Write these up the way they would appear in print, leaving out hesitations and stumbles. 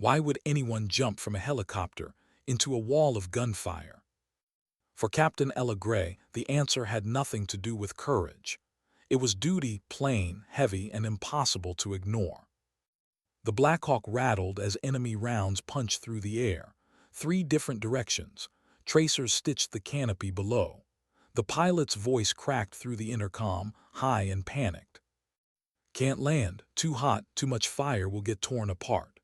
Why would anyone jump from a helicopter into a wall of gunfire? For Captain Ella Gray, the answer had nothing to do with courage. It was duty, plain, heavy, and impossible to ignore. The Black Hawk rattled as enemy rounds punched through the air. 3 different directions. Tracers stitched the canopy below. The pilot's voice cracked through the intercom, high and panicked. "Can't land. Too hot. Too much fire. Will get torn apart."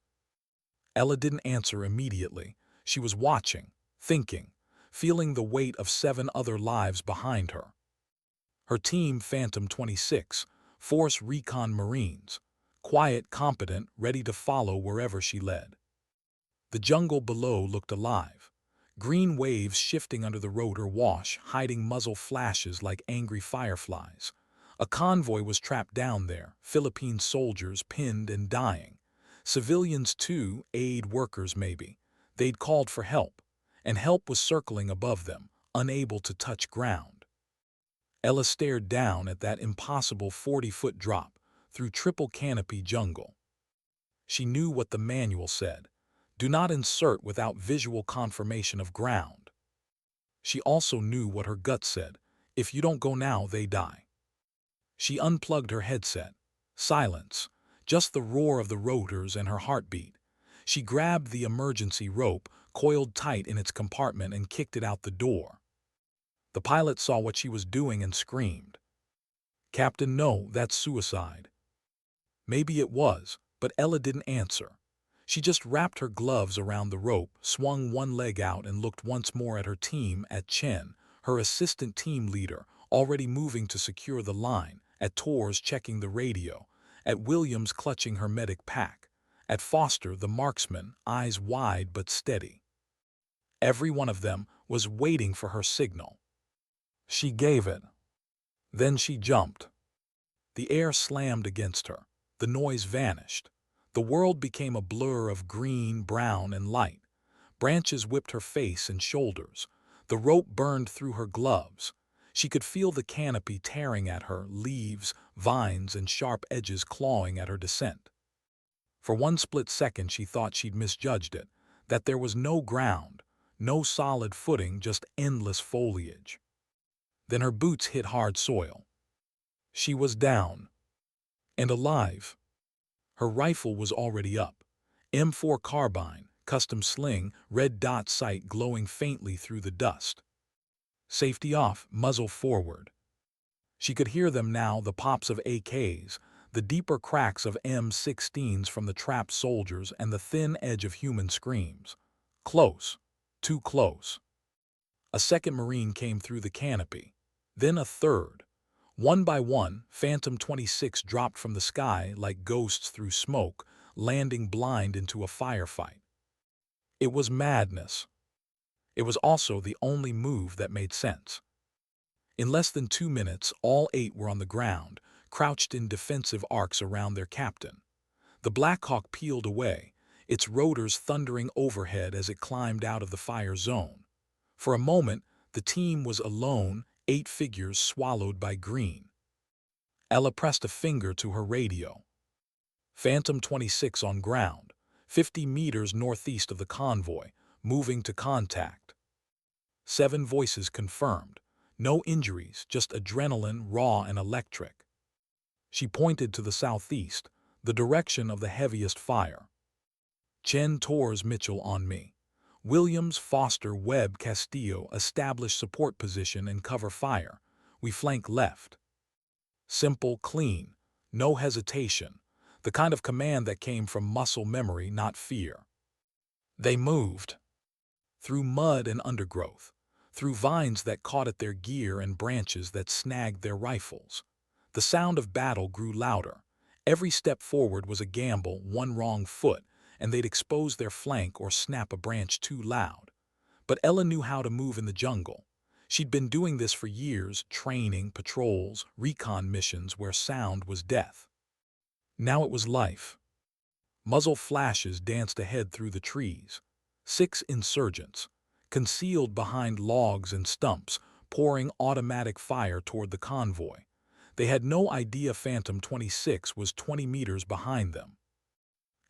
Ella didn't answer immediately. She was watching, thinking, feeling the weight of 7 other lives behind her. Her team, Phantom 26, Force Recon Marines. Quiet, competent, ready to follow wherever she led. The jungle below looked alive. Green waves shifting under the rotor wash, hiding muzzle flashes like angry fireflies. A convoy was trapped down there, Philippine soldiers pinned and dying. Civilians too, aid workers maybe. They'd called for help, and help was circling above them, unable to touch ground. Ella stared down at that impossible 40-foot drop through triple canopy jungle. She knew what the manual said: do not insert without visual confirmation of ground. She also knew what her gut said: if you don't go now, they die. She unplugged her headset. Silence, just the roar of the rotors and her heartbeat. She grabbed the emergency rope, coiled tight in its compartment, and kicked it out the door. The pilot saw what she was doing and screamed. "Captain, no, that's suicide." Maybe it was, but Ella didn't answer. She just wrapped her gloves around the rope, swung one leg out, and looked once more at her team, at Chen, her assistant team leader, already moving to secure the line, at Torres checking the radio, at Williams clutching her medic pack, at Foster, the marksman, eyes wide but steady. Every one of them was waiting for her signal. She gave it. Then she jumped. The air slammed against her. The noise vanished. The world became a blur of green, brown, and light. Branches whipped her face and shoulders. The rope burned through her gloves. She could feel the canopy tearing at her, leaves, vines, and sharp edges clawing at her descent. For one split second she thought she'd misjudged it, that there was no ground, no solid footing, just endless foliage. Then her boots hit hard soil. She was down. And alive. Her rifle was already up. M4 carbine, custom sling, red dot sight glowing faintly through the dust. Safety off, muzzle forward. She could hear them now, the pops of AKs, the deeper cracks of M16s from the trapped soldiers, and the thin edge of human screams. Close. Too close. A second Marine came through the canopy. Then a third. One by one, Phantom 26 dropped from the sky like ghosts through smoke, landing blind into a firefight. It was madness. It was also the only move that made sense. In less than 2 minutes, all 8 were on the ground, crouched in defensive arcs around their captain. The Black Hawk peeled away, its rotors thundering overhead as it climbed out of the fire zone. For a moment, the team was alone, 8 figures swallowed by green. Ella pressed a finger to her radio. Phantom 26 on ground, 50 meters northeast of the convoy, moving to contact. 7 voices confirmed. No injuries, just adrenaline, raw and electric. She pointed to the southeast, the direction of the heaviest fire. Chen, Torres, Mitchell on me. Williams, Foster, Webb, Castillo establish support position and cover fire. We flank left. Simple, clean, no hesitation. The kind of command that came from muscle memory, not fear. They moved. Through mud and undergrowth. Through vines that caught at their gear and branches that snagged their rifles. The sound of battle grew louder. Every step forward was a gamble, one wrong foot, and they'd expose their flank or snap a branch too loud. But Ella knew how to move in the jungle. She'd been doing this for years, training, patrols, recon missions where sound was death. Now it was life. Muzzle flashes danced ahead through the trees. 6 insurgents, concealed behind logs and stumps, pouring automatic fire toward the convoy. They had no idea Phantom 26 was 20 meters behind them.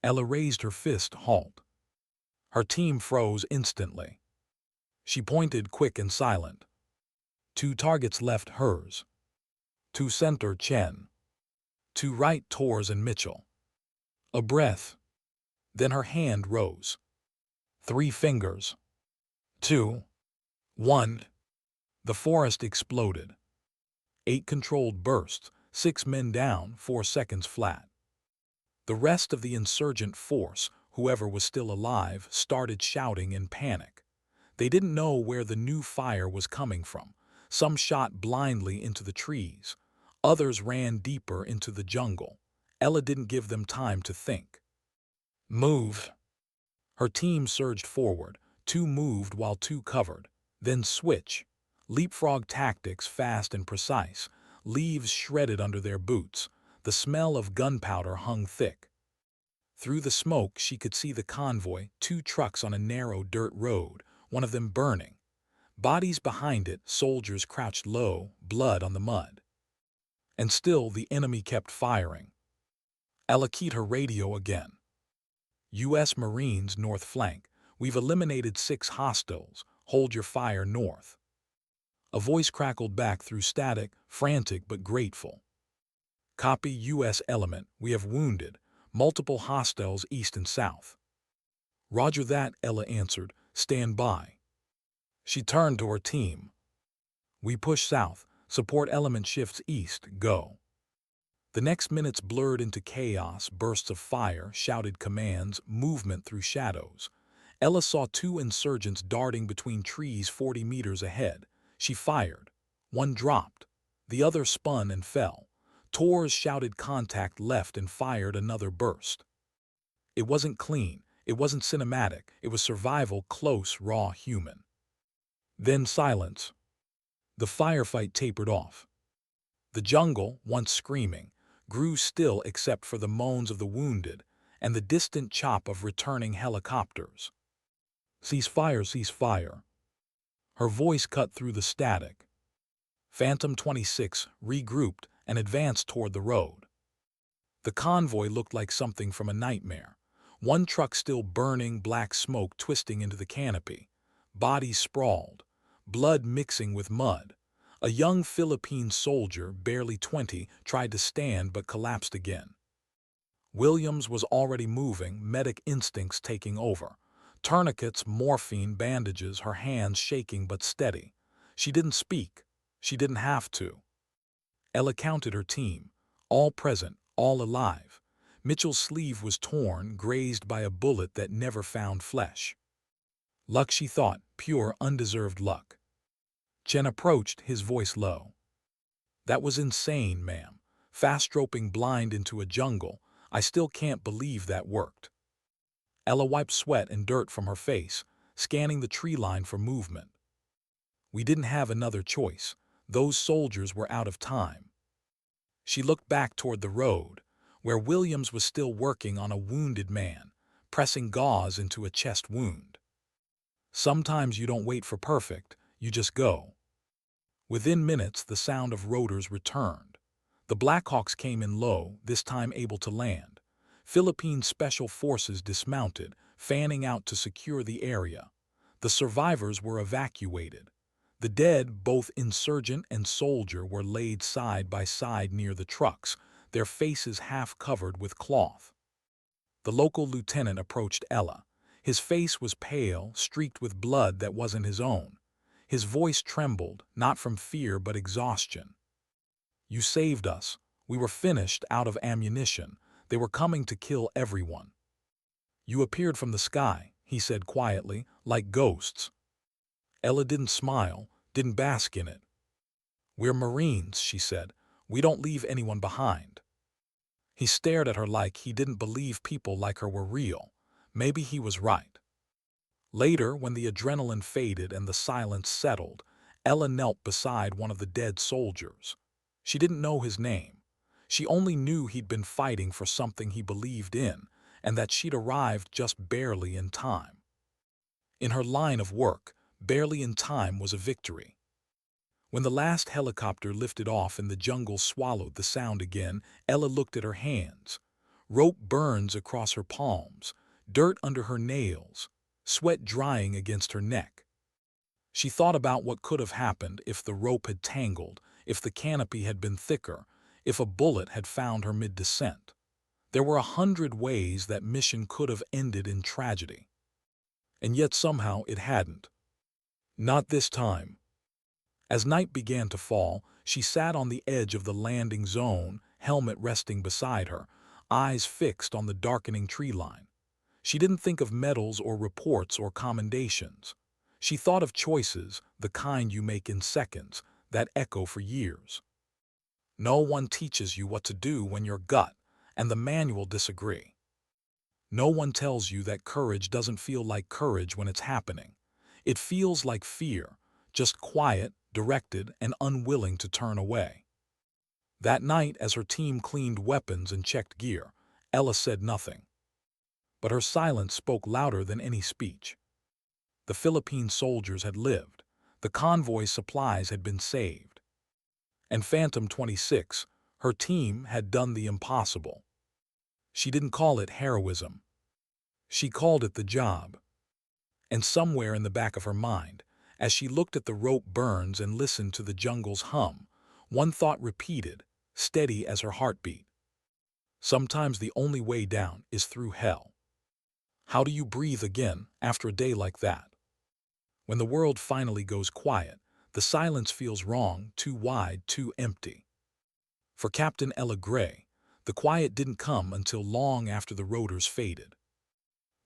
Ella raised her fist, halt. Her team froze instantly. She pointed, quick and silent. 2 targets left, hers. To center, Chen. To right, Torres and Mitchell. A breath. Then her hand rose. 3 fingers. 2. 1. The forest exploded. 8 controlled bursts, 6 men down, 4 seconds flat. The rest of the insurgent force, whoever was still alive, started shouting in panic. They didn't know where the new fire was coming from. Some shot blindly into the trees. Others ran deeper into the jungle. Ella didn't give them time to think. Move. Her team surged forward. 2 moved while 2 covered. Then switch. Leapfrog tactics, fast and precise. Leaves shredded under their boots. The smell of gunpowder hung thick. Through the smoke, she could see the convoy, 2 trucks on a narrow dirt road, one of them burning. Bodies behind it, soldiers crouched low, blood on the mud. And still the enemy kept firing. Ella keyed her radio again. U.S. Marines, north flank. We've eliminated 6 hostiles. Hold your fire north. A voice crackled back through static, frantic but grateful. Copy, U.S. element. We have wounded. Multiple hostiles east and south. Roger that, Ella answered. Stand by. She turned to her team. We push south. Support element shifts east. Go. The next minutes blurred into chaos, bursts of fire, shouted commands, movement through shadows. Ella saw 2 insurgents darting between trees 40 meters ahead. She fired. One dropped. The other spun and fell. Torres shouted contact left and fired another burst. It wasn't clean. It wasn't cinematic. It was survival, close, raw, human. Then silence. The firefight tapered off. The jungle, once screaming, grew still except for the moans of the wounded and the distant chop of returning helicopters. Cease fire, cease fire. Her voice cut through the static. Phantom 26 regrouped and advanced toward the road. The convoy looked like something from a nightmare. 1 truck still burning, black smoke twisting into the canopy. Bodies sprawled, blood mixing with mud. A young Philippine soldier, barely 20, tried to stand but collapsed again. Williams was already moving, medic instincts taking over. Tourniquets, morphine, bandages, her hands shaking but steady. She didn't speak. She didn't have to. Ella counted her team. All present, all alive. Mitchell's sleeve was torn, grazed by a bullet that never found flesh. Luck, she thought, pure, undeserved luck. Chen approached, his voice low. That was insane, ma'am. Fast-roping blind into a jungle. I still can't believe that worked. Ella wiped sweat and dirt from her face, scanning the tree line for movement. We didn't have another choice. Those soldiers were out of time. She looked back toward the road, where Williams was still working on a wounded man, pressing gauze into a chest wound. Sometimes you don't wait for perfect, you just go. Within minutes, the sound of rotors returned. The Blackhawks came in low, this time able to land. Philippine Special Forces dismounted, fanning out to secure the area. The survivors were evacuated. The dead, both insurgent and soldier, were laid side by side near the trucks, their faces half covered with cloth. The local lieutenant approached Ella. His face was pale, streaked with blood that wasn't his own. His voice trembled, not from fear but exhaustion. You saved us. We were finished, out of ammunition. They were coming to kill everyone. You appeared from the sky, he said quietly, like ghosts. Ella didn't smile, didn't bask in it. We're Marines, she said. We don't leave anyone behind. He stared at her like he didn't believe people like her were real. Maybe he was right. Later, when the adrenaline faded and the silence settled, Ella knelt beside one of the dead soldiers. She didn't know his name. She only knew he'd been fighting for something he believed in, and that she'd arrived just barely in time. In her line of work, barely in time was a victory. When the last helicopter lifted off and the jungle swallowed the sound again, Ella looked at her hands. Rope burns across her palms, dirt under her nails, sweat drying against her neck. She thought about what could have happened if the rope had tangled, if the canopy had been thicker, if a bullet had found her mid-descent. There were 100 ways that mission could have ended in tragedy. And yet somehow it hadn't. Not this time. As night began to fall, she sat on the edge of the landing zone, helmet resting beside her, eyes fixed on the darkening tree line. She didn't think of medals or reports or commendations. She thought of choices, the kind you make in seconds, that echo for years. No one teaches you what to do when your gut and the manual disagree. No one tells you that courage doesn't feel like courage when it's happening. It feels like fear, just quiet, directed, and unwilling to turn away. That night, as her team cleaned weapons and checked gear, Ella said nothing. But her silence spoke louder than any speech. The Philippine soldiers had lived. The convoy's supplies had been saved. And Phantom 26, her team, had done the impossible. She didn't call it heroism. She called it the job. And somewhere in the back of her mind, as she looked at the rope burns and listened to the jungle's hum, one thought repeated, steady as her heartbeat. Sometimes the only way down is through hell. How do you breathe again after a day like that? When the world finally goes quiet, the silence feels wrong, too wide, too empty. For Captain Ella Gray, the quiet didn't come until long after the rotors faded.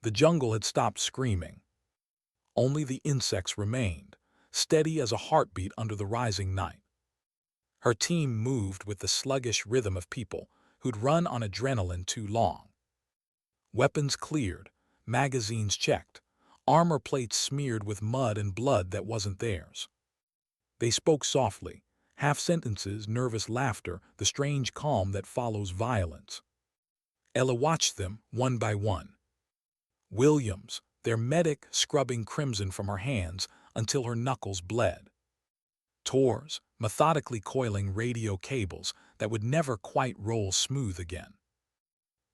The jungle had stopped screaming. Only the insects remained, steady as a heartbeat under the rising night. Her team moved with the sluggish rhythm of people who'd run on adrenaline too long. Weapons cleared, magazines checked, armor plates smeared with mud and blood that wasn't theirs. They spoke softly, half-sentences, nervous laughter, the strange calm that follows violence. Ella watched them, one by one. Williams, their medic, scrubbing crimson from her hands until her knuckles bled. Tors, methodically coiling radio cables that would never quite roll smooth again.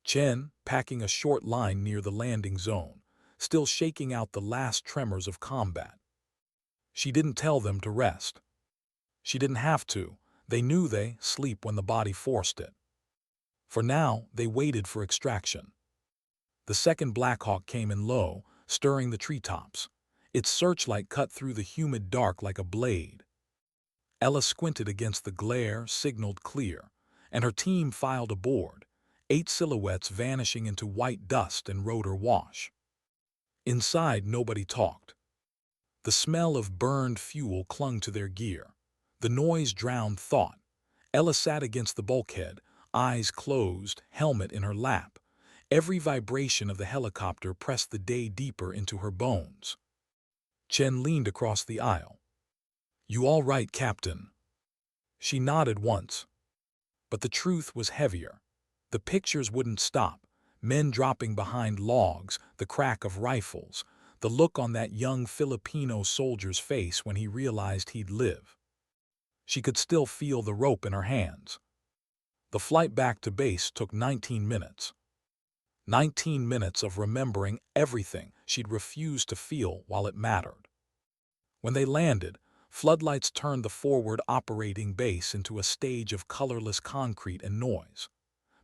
Chen, packing a short line near the landing zone, still shaking out the last tremors of combat. She didn't tell them to rest. She didn't have to. They knew they sleep when the body forced it. For now, they waited for extraction. The second Blackhawk came in low, stirring the treetops. Its searchlight cut through the humid dark like a blade. Ella squinted against the glare, signaled clear, and her team filed aboard, 8 silhouettes vanishing into white dust and rotor wash. Inside, nobody talked. The smell of burned fuel clung to their gear. The noise drowned thought. Ella sat against the bulkhead, eyes closed, helmet in her lap. Every vibration of the helicopter pressed the day deeper into her bones. Chen leaned across the aisle. "You all right, Captain?" She nodded once. But the truth was heavier. The pictures wouldn't stop. Men dropping behind logs, the crack of rifles, the look on that young Filipino soldier's face when he realized he'd live. She could still feel the rope in her hands. The flight back to base took 19 minutes. 19 minutes of remembering everything she'd refused to feel while it mattered. When they landed, floodlights turned the forward operating base into a stage of colorless concrete and noise.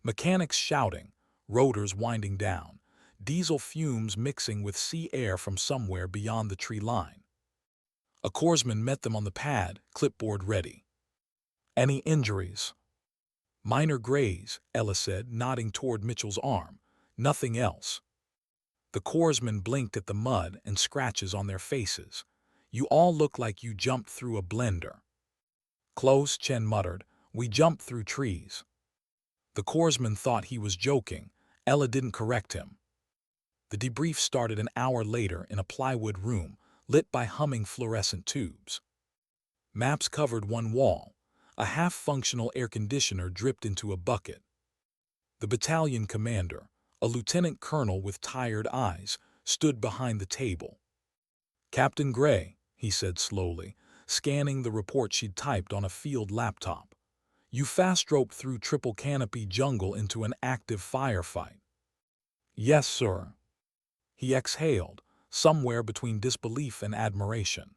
Mechanics shouting, rotors winding down, diesel fumes mixing with sea air from somewhere beyond the tree line. A corpsman met them on the pad, clipboard ready. "Any injuries?" "Minor graze," Ella said, nodding toward Mitchell's arm. "Nothing else." The corpsman blinked at the mud and scratches on their faces. "You all look like you jumped through a blender." "Close," Chen muttered. "We jumped through trees." The corpsman thought he was joking. Ella didn't correct him. The debrief started an hour later in a plywood room, lit by humming fluorescent tubes. Maps covered one wall. A half-functional air conditioner dripped into a bucket. The battalion commander, a lieutenant colonel with tired eyes, stood behind the table. "Captain Gray," he said slowly, scanning the report she'd typed on a field laptop. You fast-roped through triple canopy jungle into an active firefight. Yes, sir. He exhaled, somewhere between disbelief and admiration.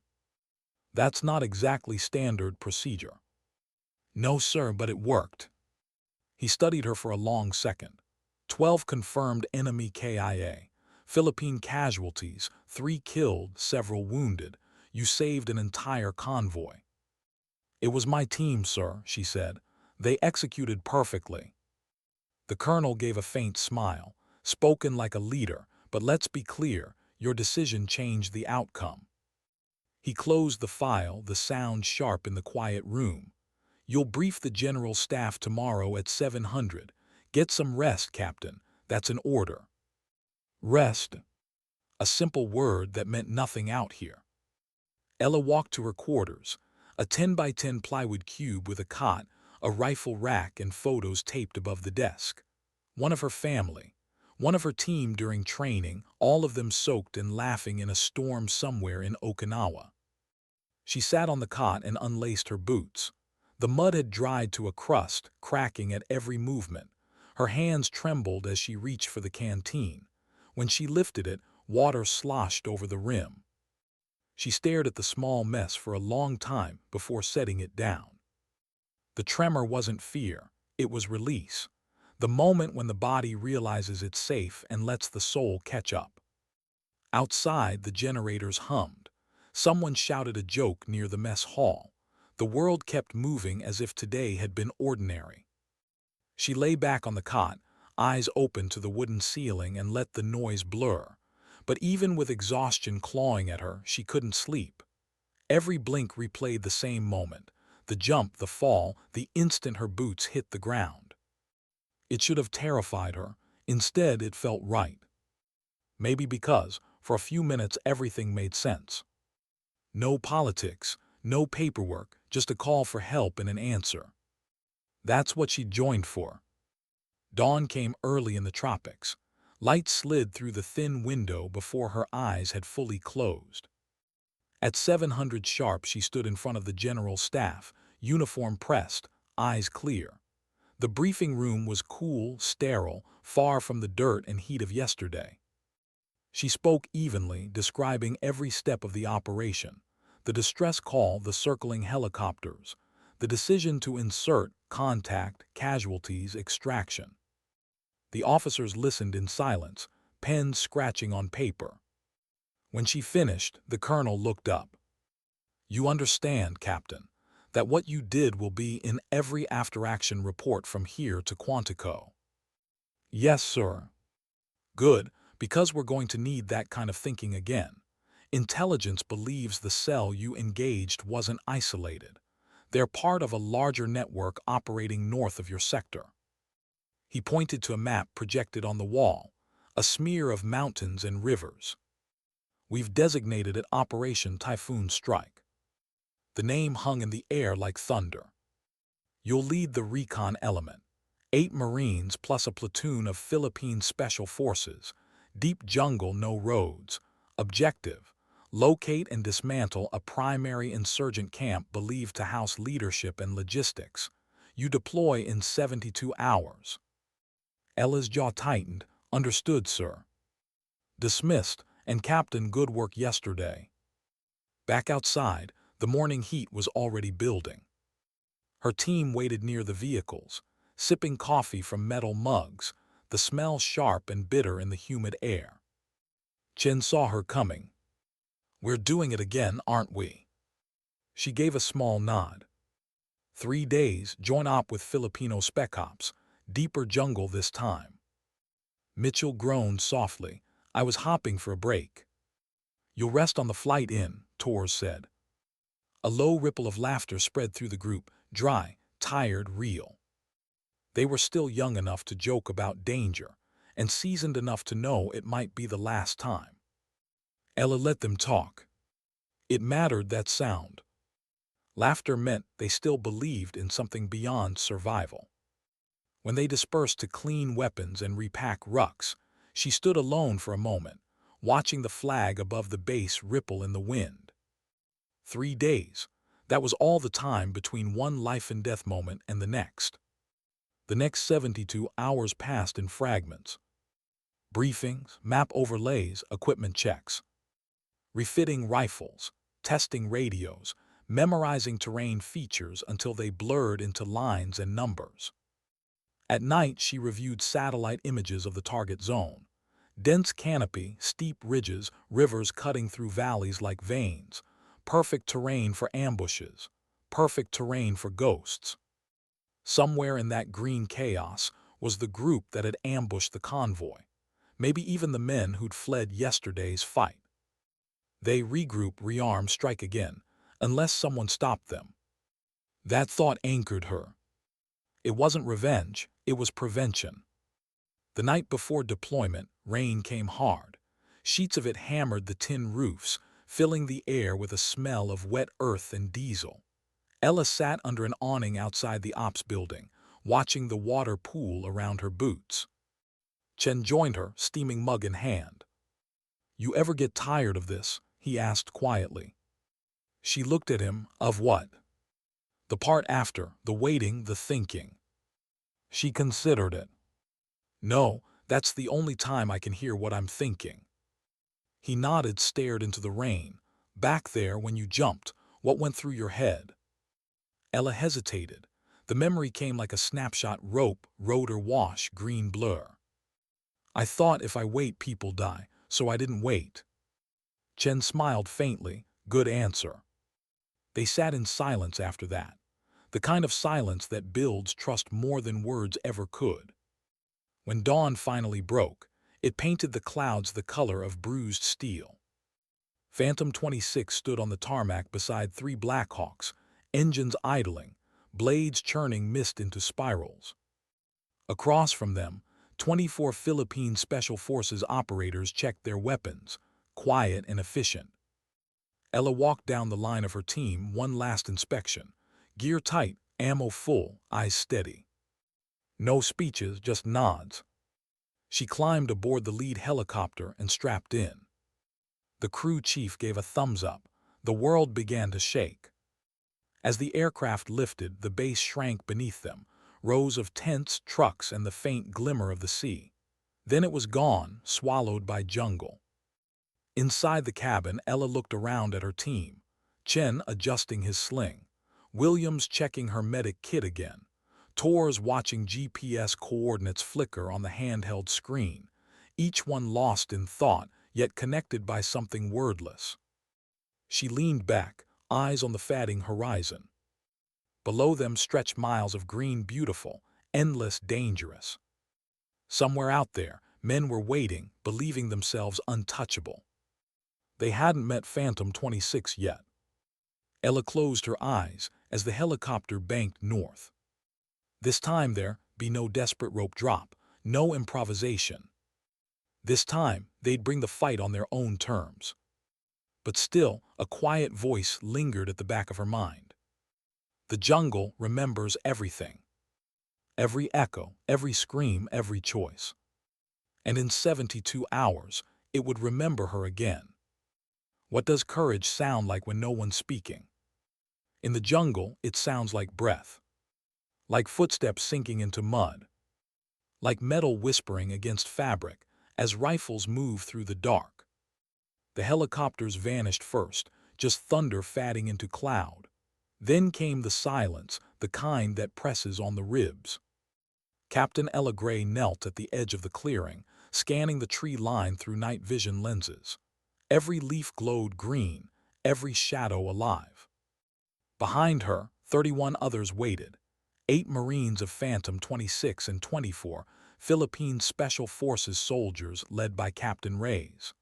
That's not exactly standard procedure. No, sir, but it worked. He studied her for a long second. 12 confirmed enemy KIA. Philippine casualties, 3 killed, several wounded. You saved an entire convoy. It was my team, sir, she said. They executed perfectly. The colonel gave a faint smile, spoken like a leader, but let's be clear, your decision changed the outcome. He closed the file, the sound sharp in the quiet room. You'll brief the general staff tomorrow at 700. Get some rest, Captain. That's an order. Rest. A simple word that meant nothing out here. Ella walked to her quarters, a 10 by 10 plywood cube with a cot, a rifle rack and photos taped above the desk. One of her family, one of her team during training, all of them soaked and laughing in a storm somewhere in Okinawa. She sat on the cot and unlaced her boots. The mud had dried to a crust, cracking at every movement. Her hands trembled as she reached for the canteen. When she lifted it, water sloshed over the rim. She stared at the small mess for a long time before setting it down. The tremor wasn't fear, it was release. The moment when the body realizes it's safe and lets the soul catch up. Outside, the generators hummed. Someone shouted a joke near the mess hall. The world kept moving as if today had been ordinary. She lay back on the cot, eyes open to the wooden ceiling, and let the noise blur. But even with exhaustion clawing at her, she couldn't sleep. Every blink replayed the same moment. The jump, the fall, the instant her boots hit the ground. It should have terrified her. Instead, it felt right. Maybe because, for a few minutes, everything made sense. No politics, no paperwork, just a call for help and an answer. That's what she joined for. Dawn came early in the tropics. Light slid through the thin window before her eyes had fully closed. At 700 sharp, she stood in front of the general staff, uniform pressed, eyes clear. The briefing room was cool, sterile, far from the dirt and heat of yesterday. She spoke evenly, describing every step of the operation. The distress call, the circling helicopters, the decision to insert, contact, casualties, extraction. The officers listened in silence, pens scratching on paper. When she finished, the colonel looked up. You understand, Captain, that what you did will be in every after-action report from here to Quantico. Yes, sir. Good, because we're going to need that kind of thinking again. Intelligence believes the cell you engaged wasn't isolated. They're part of a larger network operating north of your sector. He pointed to a map projected on the wall, a smear of mountains and rivers. We've designated it Operation Typhoon Strike. The name hung in the air like thunder. You'll lead the recon element. 8 Marines plus a platoon of Philippine Special Forces. Deep jungle, no roads. Objective: locate and dismantle a primary insurgent camp believed to house leadership and logistics. You deploy in 72 hours. Ella's jaw tightened. Understood, sir. Dismissed, and Captain, good work yesterday. Back outside, the morning heat was already building. Her team waited near the vehicles, sipping coffee from metal mugs, the smell sharp and bitter in the humid air. Chen saw her coming. We're doing it again, aren't we? She gave a small nod. 3 days, join op with Filipino Spec Ops, deeper jungle this time. Mitchell groaned softly. I was hopping for a break. You'll rest on the flight in, Torres said. A low ripple of laughter spread through the group, dry, tired, real. They were still young enough to joke about danger, and seasoned enough to know it might be the last time. Ella let them talk. It mattered, that sound. Laughter meant they still believed in something beyond survival. When they dispersed to clean weapons and repack rucks, she stood alone for a moment, watching the flag above the base ripple in the wind. 3 days. That was all the time between one life-and-death moment and the next. The next 72 hours passed in fragments. Briefings, map overlays, equipment checks. Refitting rifles, testing radios, memorizing terrain features until they blurred into lines and numbers. At night, she reviewed satellite images of the target zone. Dense canopy, steep ridges, rivers cutting through valleys like veins. Perfect terrain for ambushes. Perfect terrain for ghosts. Somewhere in that green chaos was the group that had ambushed the convoy. Maybe even the men who'd fled yesterday's fight. They regroup, rearm, strike again, unless someone stopped them. That thought anchored her. It wasn't revenge, it was prevention. The night before deployment, rain came hard. Sheets of it hammered the tin roofs, filling the air with a smell of wet earth and diesel. Ella sat under an awning outside the ops building, watching the water pool around her boots. Chen joined her, steaming mug in hand. "You ever get tired of this?" he asked quietly. She looked at him. Of what? The part after, the waiting, the thinking. She considered it. "No, that's the only time I can hear what I'm thinking." He nodded, stared into the rain. "Back there when you jumped, what went through your head?" Ella hesitated. The memory came like a snapshot: rope, rotor wash, green blur. "I thought if I wait people die, so I didn't wait." Chen smiled faintly. "Good answer." They sat in silence after that. The kind of silence that builds trust more than words ever could. When dawn finally broke, it painted the clouds the color of bruised steel. Phantom 26 stood on the tarmac beside three Blackhawks, engines idling, blades churning mist into spirals. Across from them, 24 Philippine Special Forces operators checked their weapons, quiet and efficient. Ella walked down the line of her team, one last inspection. Gear tight, ammo full, eyes steady. No speeches, just nods. She climbed aboard the lead helicopter and strapped in. The crew chief gave a thumbs up. The world began to shake. As the aircraft lifted, the base shrank beneath them, rows of tents, trucks, and the faint glimmer of the sea. Then it was gone, swallowed by jungle. Inside the cabin, Ella looked around at her team. Chen adjusting his sling. Williams checking her medic kit again. Torres watching GPS coordinates flicker on the handheld screen. Each one lost in thought, yet connected by something wordless. She leaned back, eyes on the fading horizon. Below them stretched miles of green, beautiful, endless, dangerous. Somewhere out there, men were waiting, believing themselves untouchable. They hadn't met Phantom 26 yet. Ella closed her eyes as the helicopter banked north. This time there'd be no desperate rope drop, no improvisation. This time, they'd bring the fight on their own terms. But still, a quiet voice lingered at the back of her mind. The jungle remembers everything. Every echo, every scream, every choice. And in 72 hours, it would remember her again. What does courage sound like when no one's speaking? In the jungle, it sounds like breath. Like footsteps sinking into mud. Like metal whispering against fabric as rifles move through the dark. The helicopters vanished first, just thunder fading into cloud. Then came the silence, the kind that presses on the ribs. Captain Ella Gray knelt at the edge of the clearing, scanning the tree line through night vision lenses. Every leaf glowed green, every shadow alive. Behind her, 31 others waited. 8 Marines of Phantom 26 and 24 Philippine Special Forces soldiers led by Captain Reyes.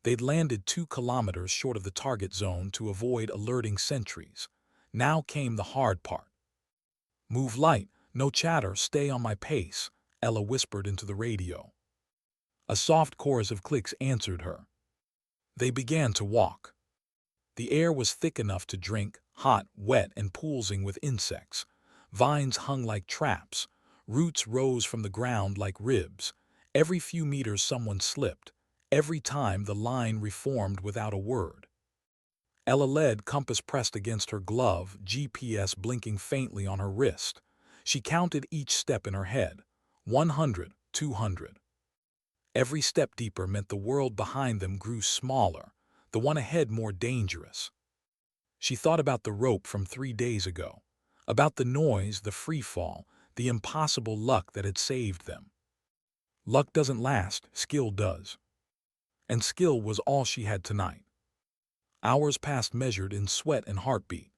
They'd landed 2 kilometers short of the target zone to avoid alerting sentries. Now came the hard part. "Move light, no chatter, stay on my pace," Ella whispered into the radio. A soft chorus of clicks answered her. They began to walk. The air was thick enough to drink, hot, wet, and poolsing with insects. Vines hung like traps. Roots rose from the ground like ribs. Every few meters someone slipped. Every time the line reformed without a word. Ella led, compass pressed against her glove, GPS blinking faintly on her wrist. She counted each step in her head. 100, 200. Every step deeper meant the world behind them grew smaller, the one ahead more dangerous. She thought about the rope from 3 days ago, about the noise, the free fall, the impossible luck that had saved them. Luck doesn't last, skill does. And skill was all she had tonight. Hours passed measured in sweat and heartbeat.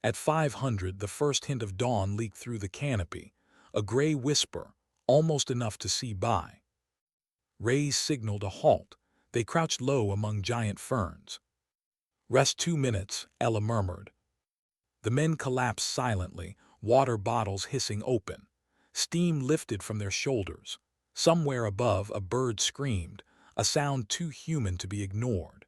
At 500, the first hint of dawn leaked through the canopy, a gray whisper, almost enough to see by. Rays signaled a halt. They crouched low among giant ferns. "Rest 2 minutes," Ella murmured. The men collapsed silently, water bottles hissing open. Steam lifted from their shoulders. Somewhere above, a bird screamed, a sound too human to be ignored.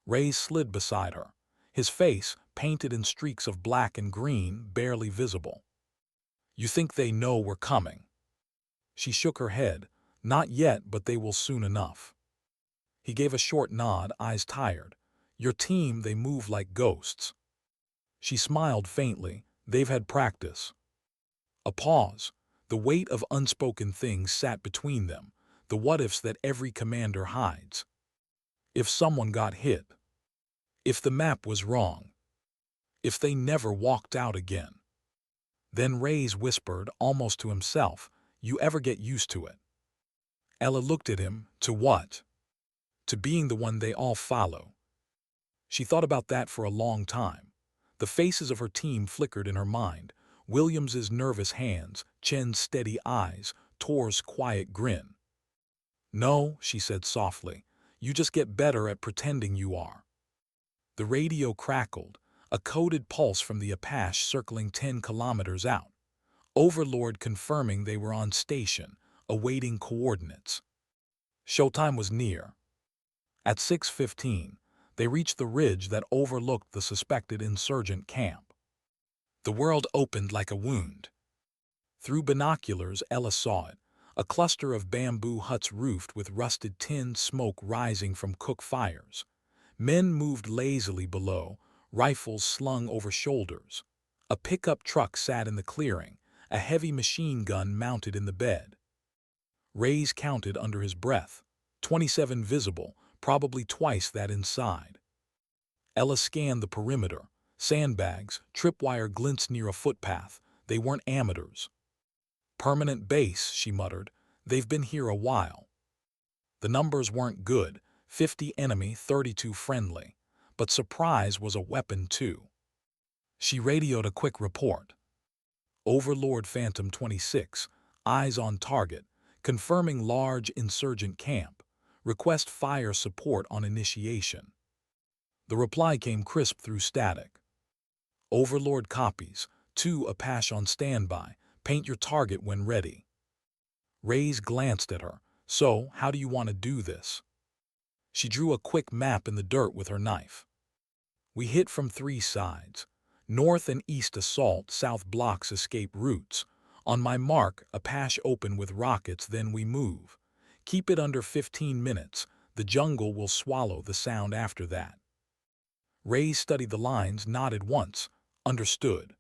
Ray slid beside her, his face, painted in streaks of black and green, barely visible. "You think they know we're coming?" She shook her head. "Not yet, but they will soon enough." He gave a short nod, eyes tired. "Your team, they move like ghosts." She smiled faintly. "They've had practice." A pause. The weight of unspoken things sat between them, the what-ifs that every commander hides. If someone got hit. If the map was wrong. If they never walked out again. Then Reyes whispered, almost to himself, "You ever get used to it?" Ella looked at him. "To what?" "To being the one they all follow." She thought about that for a long time. The faces of her team flickered in her mind. Williams's nervous hands, Chen's steady eyes, Tor's quiet grin. "No," she said softly. "You just get better at pretending you are." The radio crackled, a coded pulse from the Apache circling 10 kilometers out. Overlord confirming they were on station, awaiting coordinates. Showtime was near. At 6:15, they reached the ridge that overlooked the suspected insurgent camp. The world opened like a wound. Through binoculars, Ella saw it, a cluster of bamboo huts roofed with rusted tin, smoke rising from cook fires. Men moved lazily below, rifles slung over shoulders. A pickup truck sat in the clearing, a heavy machine gun mounted in the bed. Reyes counted under his breath. 27 visible, probably twice that inside. Ella scanned the perimeter. Sandbags, tripwire glints near a footpath. They weren't amateurs. "Permanent base," she muttered. "They've been here a while." The numbers weren't good. 50 enemy, 32 friendly. But surprise was a weapon too. She radioed a quick report. Overlord Phantom 26, eyes on target, confirming large insurgent camp. Request fire support on initiation. The reply came crisp through static. Overlord copies. 2 Apache on standby. Paint your target when ready. Reyes glanced at her. "So, how do you want to do this?" She drew a quick map in the dirt with her knife. "We hit from 3 sides. North and east assault, south blocks escape routes. On my mark, Apache open with rockets, then we move. Keep it under 15 minutes. The jungle will swallow the sound after that." Reyes studied the lines, nodded once. Understood.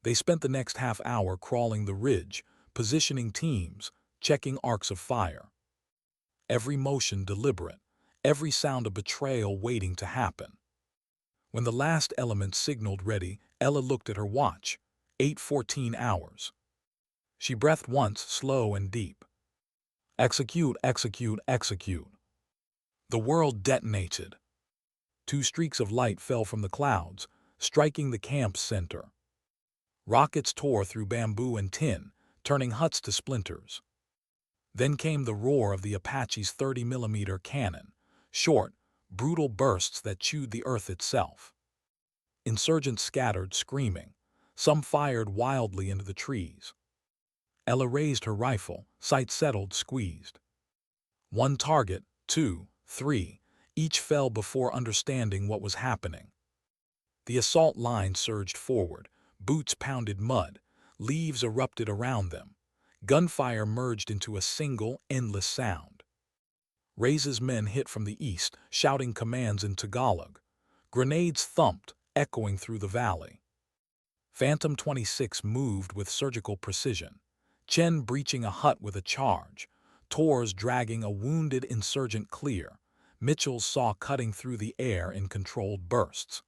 They spent the next half hour crawling the ridge, positioning teams, checking arcs of fire. Every motion deliberate, every sound a betrayal waiting to happen. When the last element signaled ready, Ella looked at her watch. 8:14 hours. She breathed once, slow and deep. Execute, execute, execute. The world detonated. 2 streaks of light fell from the clouds, striking the camp's center. Rockets tore through bamboo and tin, turning huts to splinters. Then came the roar of the Apache's 30mm cannon, short, brutal bursts that chewed the earth itself. Insurgents scattered, screaming. Some fired wildly into the trees. Ella raised her rifle, sight settled, squeezed. 1 target, 2, 3, each fell before understanding what was happening. The assault line surged forward, boots pounded mud, leaves erupted around them. Gunfire merged into a single, endless sound. Reyes's men hit from the east, shouting commands in Tagalog. Grenades thumped, echoing through the valley. Phantom 26 moved with surgical precision, Chen breaching a hut with a charge, Torres dragging a wounded insurgent clear, Mitchell's saw cutting through the air in controlled bursts.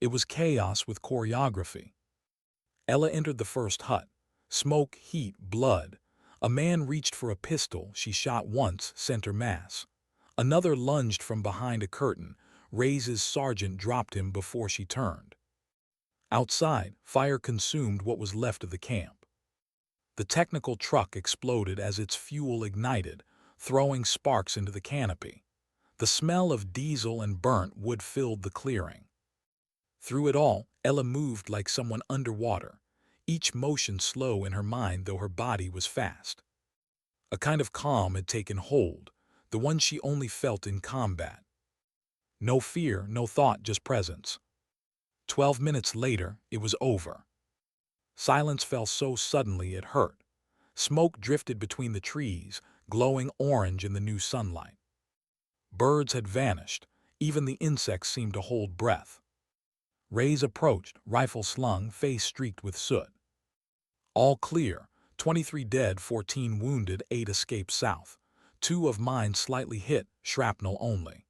It was chaos with choreography. Ella entered the first hut. Smoke, heat, blood. A man reached for a pistol she shot once, sent her mass. Another lunged from behind a curtain. Ray's sergeant dropped him before she turned. Outside, fire consumed what was left of the camp. The technical truck exploded as its fuel ignited, throwing sparks into the canopy. The smell of diesel and burnt wood filled the clearing. Through it all, Ella moved like someone underwater, each motion slow in her mind though her body was fast. A kind of calm had taken hold, the one she only felt in combat. No fear, no thought, just presence. 12 minutes later, it was over. Silence fell so suddenly it hurt. Smoke drifted between the trees, glowing orange in the new sunlight. Birds had vanished, even the insects seemed to hold breath. Rays approached, rifle slung, face streaked with soot. All clear, 23 dead, 14 wounded, 8 escaped south. 2 of mine slightly hit, shrapnel only.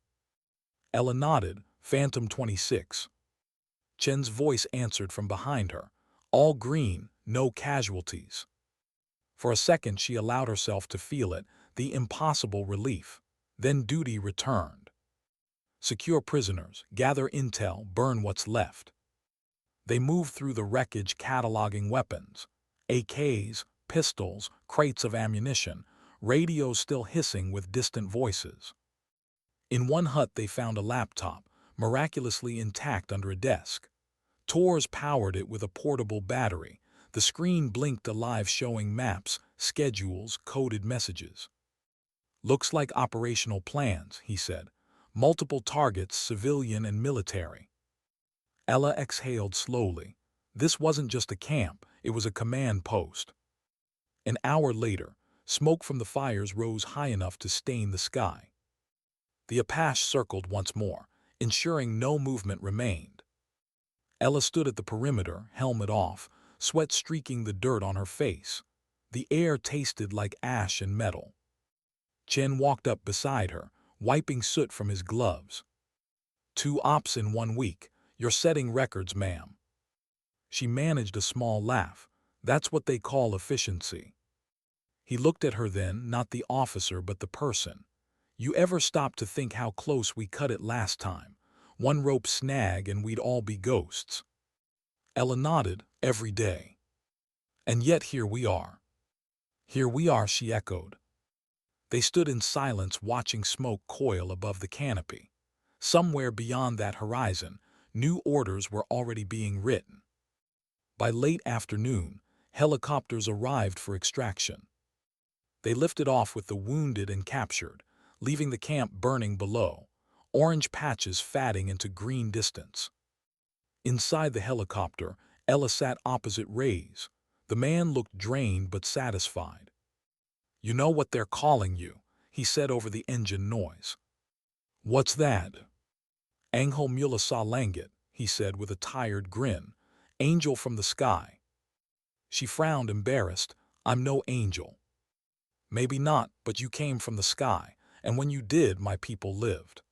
Ella nodded, Phantom 26. Chen's voice answered from behind her. All green, no casualties. For a second she allowed herself to feel it, the impossible relief. Then duty returned. Secure prisoners, gather intel, burn what's left. They moved through the wreckage cataloging weapons. AKs, pistols, crates of ammunition, radios still hissing with distant voices. In one hut they found a laptop, miraculously intact under a desk. Torres powered it with a portable battery. The screen blinked alive showing maps, schedules, coded messages. Looks like operational plans, he said. Multiple targets, civilian and military. Ella exhaled slowly. This wasn't just a camp, it was a command post. An hour later, smoke from the fires rose high enough to stain the sky. The Apache circled once more, ensuring no movement remained. Ella stood at the perimeter, helmet off, sweat streaking the dirt on her face. The air tasted like ash and metal. Chen walked up beside her, wiping soot from his gloves. 2 ops in 1 week. You're setting records, ma'am. She managed a small laugh. That's what they call efficiency. He looked at her then, not the officer but the person. You ever stop to think how close we cut it last time? 1 rope snag and we'd all be ghosts. Ella nodded, every day. And yet here we are. Here we are, she echoed. They stood in silence watching smoke coil above the canopy. Somewhere beyond that horizon, new orders were already being written. By late afternoon, helicopters arrived for extraction. They lifted off with the wounded and captured, leaving the camp burning below, orange patches fading into green distance. Inside the helicopter, Ella sat opposite Ray's. The man looked drained but satisfied. You know what they're calling you, he said over the engine noise. What's that? Angel Mula Salangit, he said with a tired grin. Angel from the sky. She frowned, embarrassed. I'm no angel. Maybe not, but you came from the sky, and when you did, my people lived.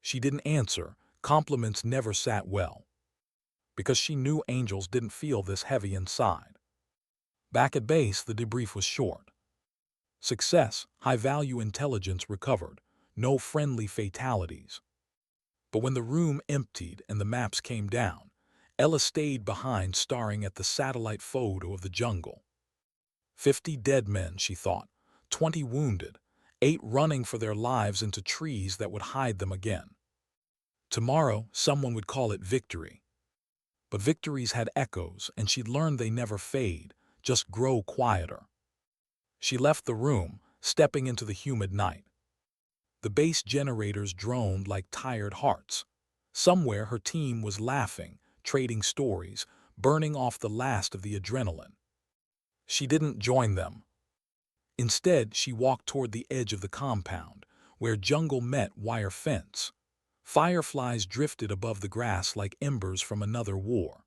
She didn't answer. Compliments never sat well. Because she knew angels didn't feel this heavy inside. Back at base, the debrief was short. Success, high-value intelligence recovered, no friendly fatalities. But when the room emptied and the maps came down, Ella stayed behind staring at the satellite photo of the jungle. 50 dead men, she thought, 20 wounded, 8 running for their lives into trees that would hide them again. Tomorrow, someone would call it victory. But victories had echoes, and she'd learned they never fade, just grow quieter. She left the room, stepping into the humid night. The base generators droned like tired hearts. Somewhere her team was laughing, trading stories, burning off the last of the adrenaline. She didn't join them. Instead, she walked toward the edge of the compound, where jungle met wire fence. Fireflies drifted above the grass like embers from another war.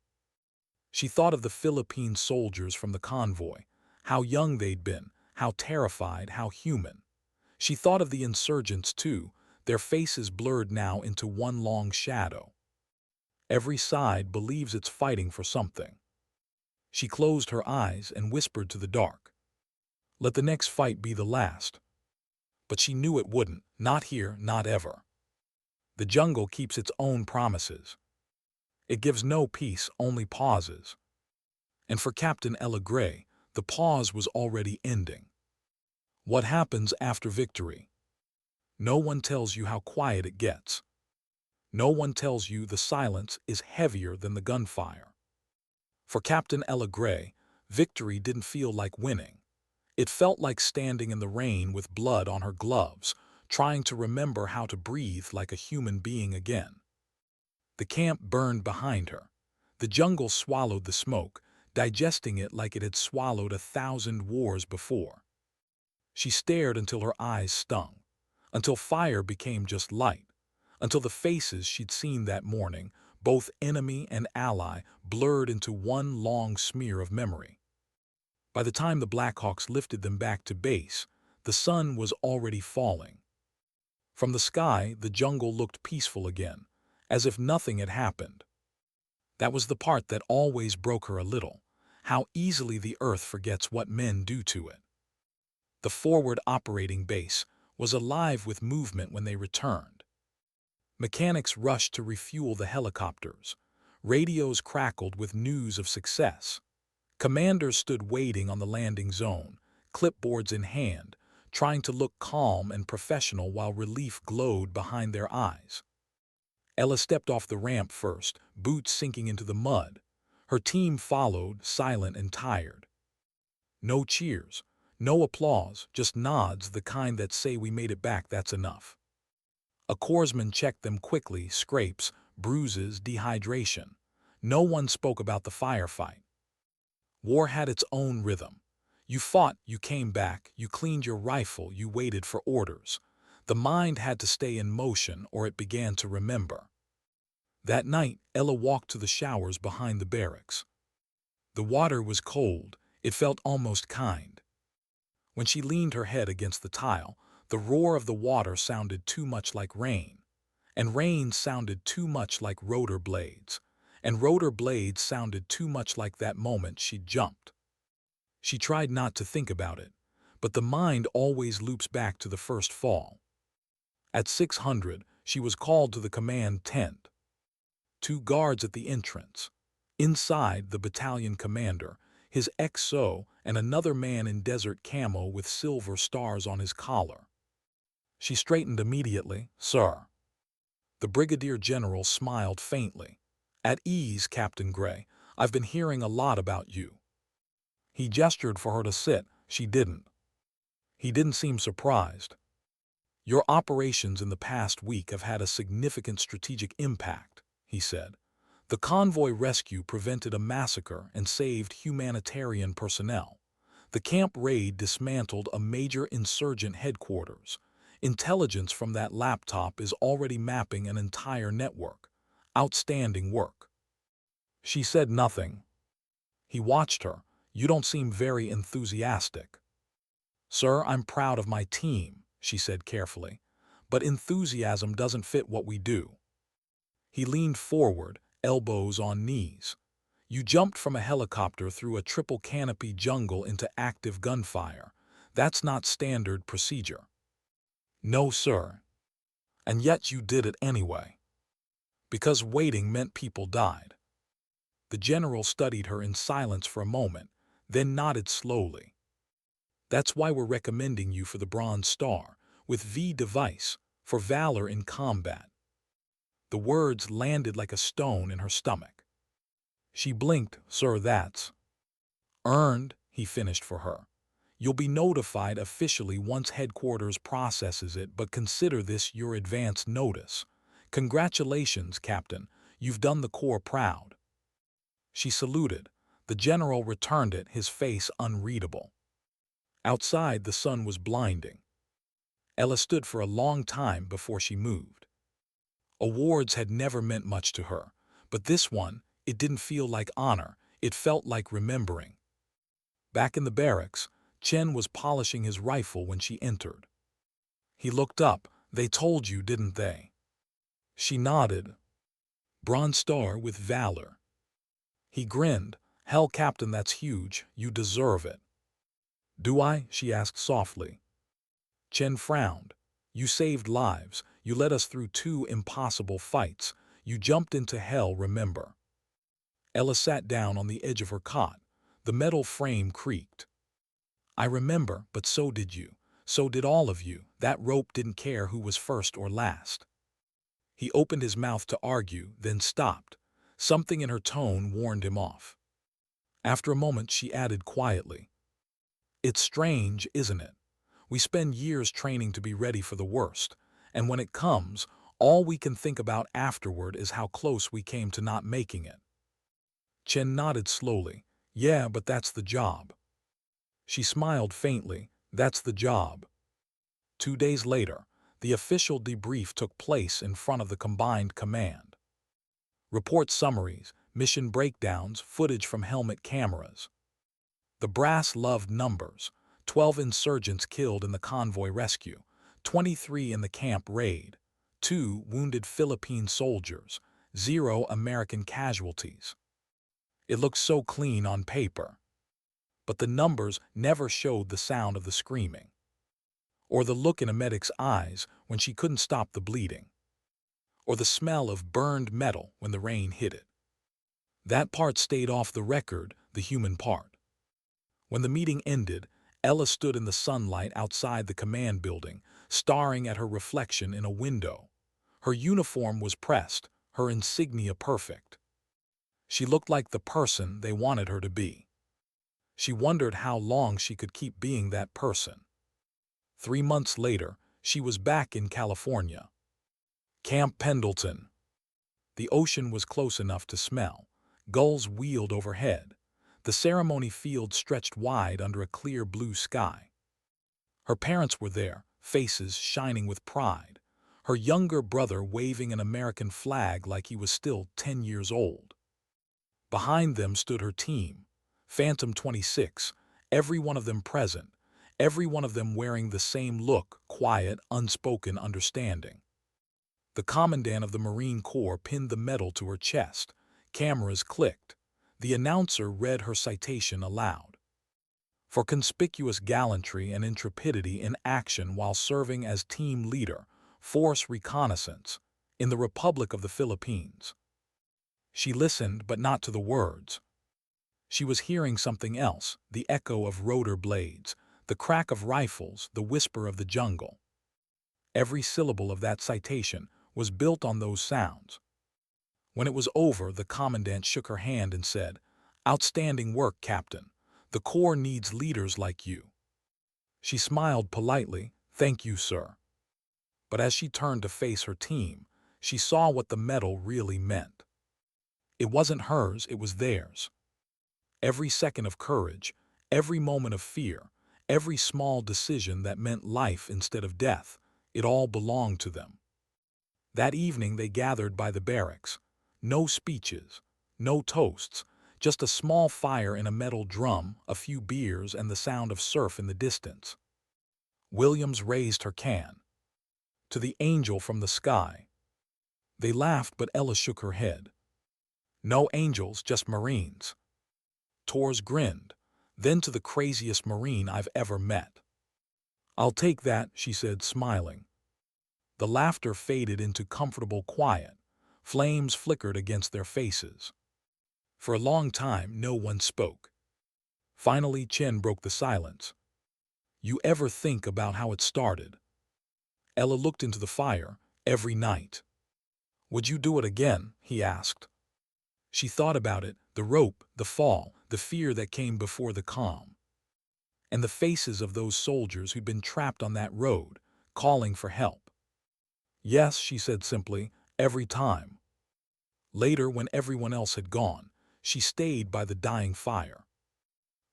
She thought of the Philippine soldiers from the convoy, how young they'd been, how terrified, how human. She thought of the insurgents too, their faces blurred now into one long shadow. Every side believes it's fighting for something. She closed her eyes and whispered to the dark, "Let the next fight be the last." But she knew it wouldn't, not here, not ever. The jungle keeps its own promises. It gives no peace, only pauses. And for Captain Ella Gray, the pause was already ending. What happens after victory? No one tells you how quiet it gets. No one tells you the silence is heavier than the gunfire. For Captain Ella Gray, victory didn't feel like winning. It felt like standing in the rain with blood on her gloves, trying to remember how to breathe like a human being again. The camp burned behind her. The jungle swallowed the smoke, digesting it like it had swallowed 1,000 wars before. She stared until her eyes stung, until fire became just light, until the faces she'd seen that morning, both enemy and ally, blurred into one long smear of memory. By the time the Blackhawks lifted them back to base, the sun was already falling. From the sky, the jungle looked peaceful again, as if nothing had happened. That was the part that always broke her a little, how easily the earth forgets what men do to it. The forward operating base was alive with movement when they returned. Mechanics rushed to refuel the helicopters. Radios crackled with news of success. Commanders stood waiting on the landing zone, clipboards in hand, trying to look calm and professional while relief glowed behind their eyes. Ella stepped off the ramp first, boots sinking into the mud. Her team followed, silent and tired. No cheers, no applause, just nods, the kind that say we made it back, that's enough. A corpsman checked them quickly, scrapes, bruises, dehydration. No one spoke about the firefight. War had its own rhythm. You fought, you came back, you cleaned your rifle, you waited for orders. The mind had to stay in motion or it began to remember. That night, Ella walked to the showers behind the barracks. The water was cold, it felt almost kind. When she leaned her head against the tile, the roar of the water sounded too much like rain, and rain sounded too much like rotor blades, and rotor blades sounded too much like that moment she'd jumped. She tried not to think about it, but the mind always loops back to the first fall. At 600, she was called to the command tent. 2 guards at the entrance. Inside, the battalion commander, his XO, and another man in desert camo with silver stars on his collar. She straightened immediately. "Sir." The brigadier general smiled faintly. "At ease, Captain Gray. I've been hearing a lot about you." He gestured for her to sit. She didn't. He didn't seem surprised. "Your operations in the past week have had a significant strategic impact," he said. "The convoy rescue prevented a massacre and saved humanitarian personnel. The camp raid dismantled a major insurgent headquarters. Intelligence from that laptop is already mapping an entire network. Outstanding work." She said nothing. He watched her. "You don't seem very enthusiastic." "Sir, I'm proud of my team," she said carefully, "but enthusiasm doesn't fit what we do." He leaned forward, elbows on knees. "You jumped from a helicopter through a triple canopy jungle into active gunfire. That's not standard procedure." "No, sir." "And yet you did it anyway." "Because waiting meant people died." The general studied her in silence for a moment, then nodded slowly. "That's why we're recommending you for the Bronze Star, with V device, for valor in combat." The words landed like a stone in her stomach. She blinked. "Sir, that's earned," he finished for her. "You'll be notified officially once headquarters processes it, but consider this your advance notice. Congratulations, Captain. You've done the Corps proud." She saluted. The general returned it, his face unreadable. Outside, the sun was blinding. Ella stood for a long time before she moved. Awards had never meant much to her, but this one, it didn't feel like honor, it felt like remembering. Back in the barracks, Chen was polishing his rifle when she entered. He looked up. "They told you, didn't they?" She nodded. "Bronze Star with valor." He grinned. "Hell, Captain, that's huge. You deserve it." "Do I?" she asked softly. Chen frowned. "You saved lives. You led us through 2 impossible fights. You jumped into hell, remember?" Ella sat down on the edge of her cot. The metal frame creaked. "I remember, but so did you. So did all of you. That rope didn't care who was first or last." He opened his mouth to argue, then stopped. Something in her tone warned him off. After a moment, she added quietly, "It's strange, isn't it? We spend years training to be ready for the worst, and when it comes, all we can think about afterward is how close we came to not making it." Chen nodded slowly. "Yeah, but that's the job." She smiled faintly. "That's the job." 2 days later, the official debrief took place in front of the combined command. Report summaries, mission breakdowns, footage from helmet cameras. The brass loved numbers. 12 insurgents killed in the convoy rescue, 23 in the camp raid, 2 wounded Philippine soldiers, 0 American casualties. It looked so clean on paper. But the numbers never showed the sound of the screaming, or the look in a medic's eyes when she couldn't stop the bleeding, or the smell of burned metal when the rain hit it. That part stayed off the record, the human part. When the meeting ended, Ella stood in the sunlight outside the command building, staring at her reflection in a window. Her uniform was pressed, her insignia perfect. She looked like the person they wanted her to be. She wondered how long she could keep being that person. 3 months later, she was back in California. Camp Pendleton. The ocean was close enough to smell. Gulls wheeled overhead. The ceremony field stretched wide under a clear blue sky. Her parents were there, faces shining with pride. Her younger brother waving an American flag like he was still 10 years old. Behind them stood her team, Phantom 26, every one of them present, every one of them wearing the same look, quiet, unspoken understanding. The commandant of the Marine Corps pinned the medal to her chest. Cameras clicked. The announcer read her citation aloud. "For conspicuous gallantry and intrepidity in action while serving as team leader, Force Reconnaissance, in the Republic of the Philippines." She listened, but not to the words. She was hearing something else, the echo of rotor blades, the crack of rifles, the whisper of the jungle. Every syllable of that citation was built on those sounds. When it was over, the commandant shook her hand and said, "Outstanding work, Captain. The Corps needs leaders like you." She smiled politely, "Thank you, sir." But as she turned to face her team, she saw what the medal really meant. It wasn't hers, it was theirs. Every second of courage, every moment of fear, every small decision that meant life instead of death, it all belonged to them. That evening they gathered by the barracks. No speeches, no toasts, just a small fire in a metal drum, a few beers, and the sound of surf in the distance. Williams raised her can. "To the angel from the sky." They laughed, but Ella shook her head. "No angels, just Marines." Torres grinned. "Then to the craziest Marine I've ever met." "I'll take that," she said, smiling. The laughter faded into comfortable quiet. Flames flickered against their faces. For a long time, no one spoke. Finally, Chen broke the silence. "You ever think about how it started?" Ella looked into the fire. "Every night." "Would you do it again?" he asked. She thought about it, the rope, the fall, the fear that came before the calm. And the faces of those soldiers who'd been trapped on that road, calling for help. "Yes," she said simply, "every time." Later, when everyone else had gone, she stayed by the dying fire.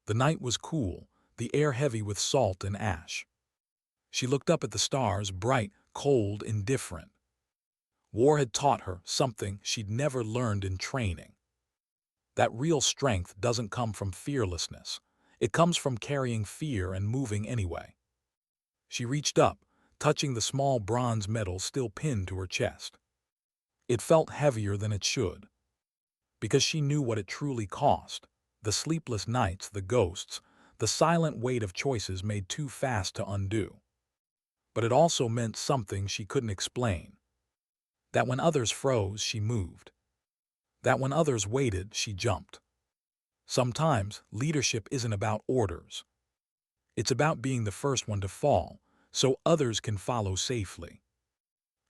The night was cool, the air heavy with salt and ash. She looked up at the stars, bright, cold, indifferent. War had taught her something she'd never learned in training. That real strength doesn't come from fearlessness. It comes from carrying fear and moving anyway. She reached up, touching the small bronze medal still pinned to her chest. It felt heavier than it should, because she knew what it truly cost: the sleepless nights, the ghosts, the silent weight of choices made too fast to undo. But it also meant something she couldn't explain: that when others froze, she moved. That when others waited, she jumped. Sometimes leadership isn't about orders. It's about being the first one to fall, so others can follow safely.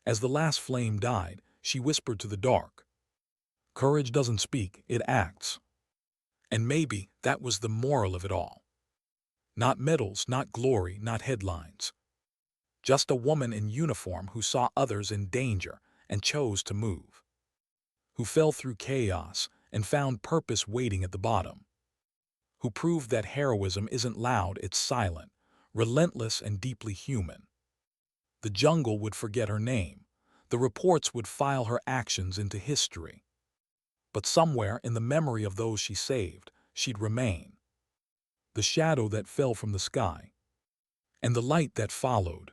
As the last flame died, she whispered to the dark, "Courage doesn't speak, it acts." And maybe that was the moral of it all. Not medals, not glory, not headlines. Just a woman in uniform who saw others in danger and chose to move. Who fell through chaos and found purpose waiting at the bottom. Who proved that heroism isn't loud, it's silent, relentless and deeply human. The jungle would forget her name. The reports would file her actions into history. But somewhere in the memory of those she saved, she'd remain. The shadow that fell from the sky, and the light that followed.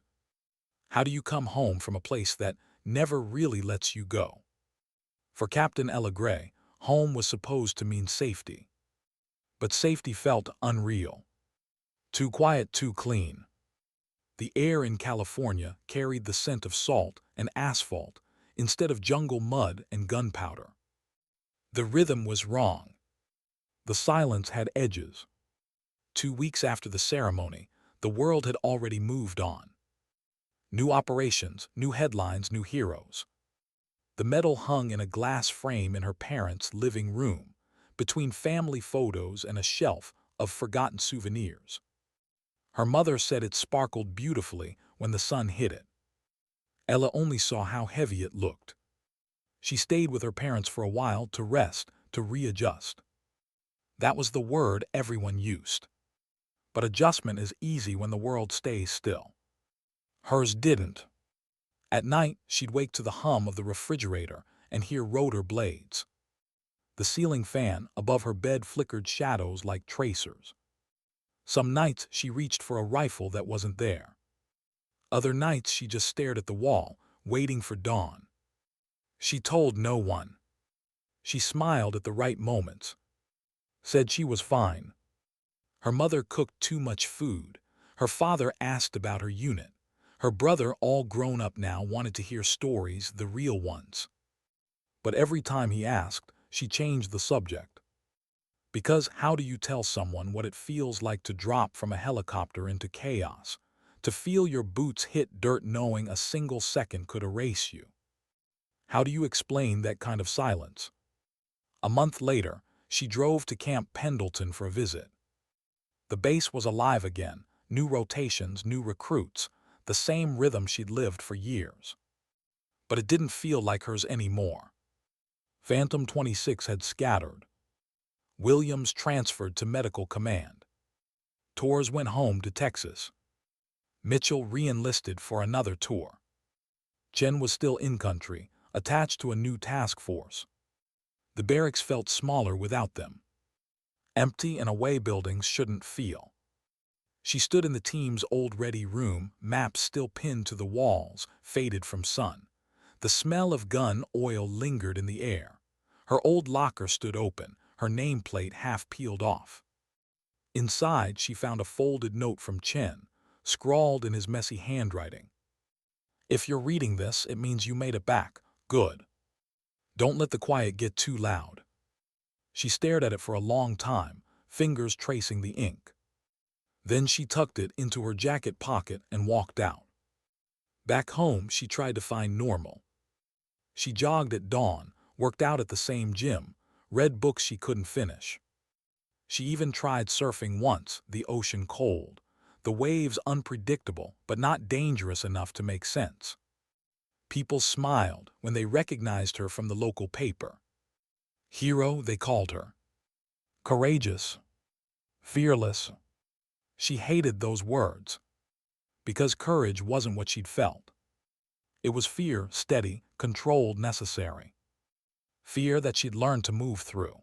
How do you come home from a place that never really lets you go? For Captain Gray, home was supposed to mean safety. But safety felt unreal. Too quiet, too clean. The air in California carried the scent of salt and asphalt instead of jungle mud and gunpowder. The rhythm was wrong. The silence had edges. 2 weeks after the ceremony, the world had already moved on. New operations, new headlines, new heroes. The medal hung in a glass frame in her parents' living room, between family photos and a shelf of forgotten souvenirs. Her mother said it sparkled beautifully when the sun hit it. Ella only saw how heavy it looked. She stayed with her parents for a while to rest, to readjust. That was the word everyone used. But adjustment is easy when the world stays still. Hers didn't. At night, she'd wake to the hum of the refrigerator and hear rotor blades. The ceiling fan above her bed flickered shadows like tracers. Some nights she reached for a rifle that wasn't there. Other nights she just stared at the wall, waiting for dawn. She told no one. She smiled at the right moments. Said she was fine. Her mother cooked too much food. Her father asked about her unit. Her brother, all grown up now, wanted to hear stories, the real ones. But every time he asked, she changed the subject. Because how do you tell someone what it feels like to drop from a helicopter into chaos? To feel your boots hit dirt knowing a single second could erase you? How do you explain that kind of silence? A month later, she drove to Camp Pendleton for a visit. The base was alive again, new rotations, new recruits, the same rhythm she'd lived for years. But it didn't feel like hers anymore. Phantom 26 had scattered. Williams transferred to medical command. Torres went home to Texas. Mitchell re-enlisted for another tour. Chen was still in country, attached to a new task force. The barracks felt smaller without them. Empty and away buildings shouldn't feel. She stood in the team's old ready room, maps still pinned to the walls, faded from sun. The smell of gun oil lingered in the air. Her old locker stood open, her nameplate half peeled off. Inside, she found a folded note from Chen, scrawled in his messy handwriting. "If you're reading this, it means you made it back. Good. Don't let the quiet get too loud." She stared at it for a long time, fingers tracing the ink. Then she tucked it into her jacket pocket and walked out. Back home, she tried to find normal. She jogged at dawn, worked out at the same gym, read books she couldn't finish. She even tried surfing once, the ocean cold, the waves unpredictable but not dangerous enough to make sense. People smiled when they recognized her from the local paper. Hero, they called her. Courageous. Fearless. She hated those words. Because courage wasn't what she'd felt. It was fear, steady, controlled, necessary. Fear that she'd learned to move through.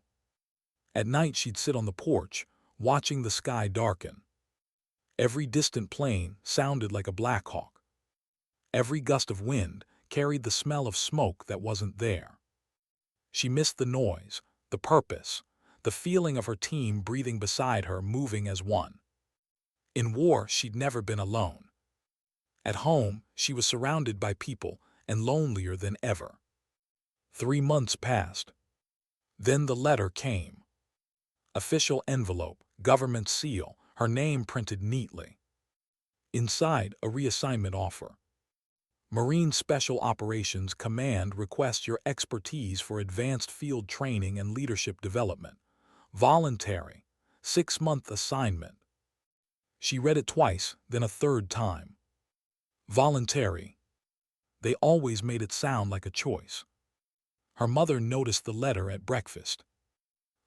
At night she'd sit on the porch, watching the sky darken. Every distant plane sounded like a Black Hawk. Every gust of wind carried the smell of smoke that wasn't there. She missed the noise, the purpose, the feeling of her team breathing beside her, moving as one. In war, she'd never been alone. At home, she was surrounded by people and lonelier than ever. 3 months passed. Then the letter came. Official envelope, government seal, her name printed neatly. Inside, a reassignment offer. Marine Special Operations Command requests your expertise for advanced field training and leadership development. Voluntary, 6-month assignment. She read it twice, then a third time. Voluntary. They always made it sound like a choice. Her mother noticed the letter at breakfast.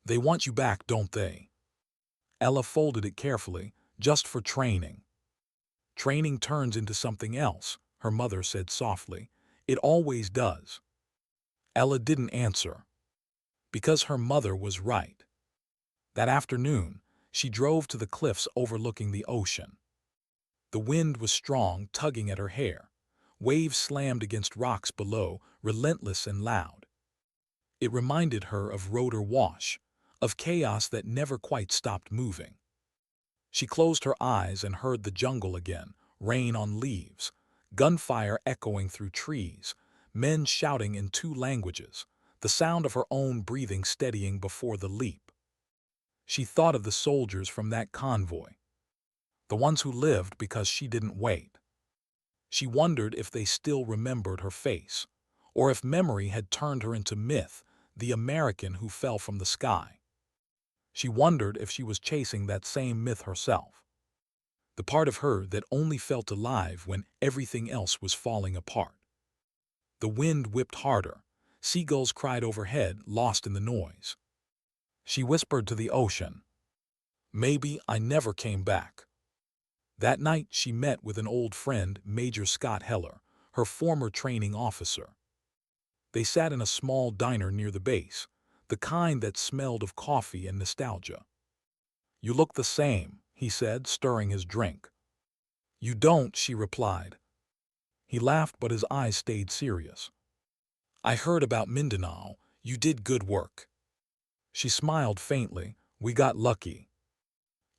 They want you back, don't they? Ella folded it carefully, just for training. Training turns into something else, her mother said softly. It always does. Ella didn't answer. Because her mother was right. That afternoon, she drove to the cliffs overlooking the ocean. The wind was strong, tugging at her hair. Waves slammed against rocks below, relentless and loud. It reminded her of rotor wash, of chaos that never quite stopped moving. She closed her eyes and heard the jungle again, rain on leaves, gunfire echoing through trees, men shouting in 2 languages, the sound of her own breathing steadying before the leap. She thought of the soldiers from that convoy, the ones who lived because she didn't wait. She wondered if they still remembered her face, or if memory had turned her into myth, the American who fell from the sky. She wondered if she was chasing that same myth herself, the part of her that only felt alive when everything else was falling apart. The wind whipped harder. Seagulls cried overhead, lost in the noise. She whispered to the ocean, "Maybe I never came back." That night she met with an old friend, Major Scott Heller, her former training officer. They sat in a small diner near the base, the kind that smelled of coffee and nostalgia. "You look the same," he said, stirring his drink. "You don't," she replied. He laughed, but his eyes stayed serious. "I heard about Mindanao. You did good work." She smiled faintly. "We got lucky."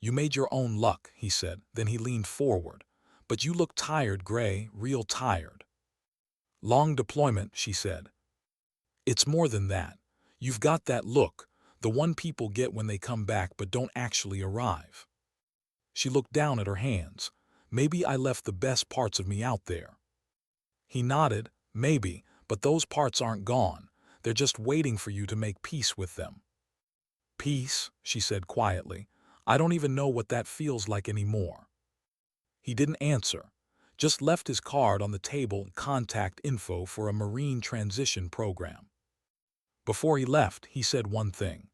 "You made your own luck," he said. Then he leaned forward. "But you look tired, Gray, real tired." "Long deployment," she said. "It's more than that. You've got that look, the one people get when they come back but don't actually arrive." She looked down at her hands. "Maybe I left the best parts of me out there." He nodded. "Maybe, but those parts aren't gone. They're just waiting for you to make peace with them." "Peace," she said quietly. "I don't even know what that feels like anymore." He didn't answer, just left his card on the table and contact info for a Marine transition program. Before he left, he said one thing.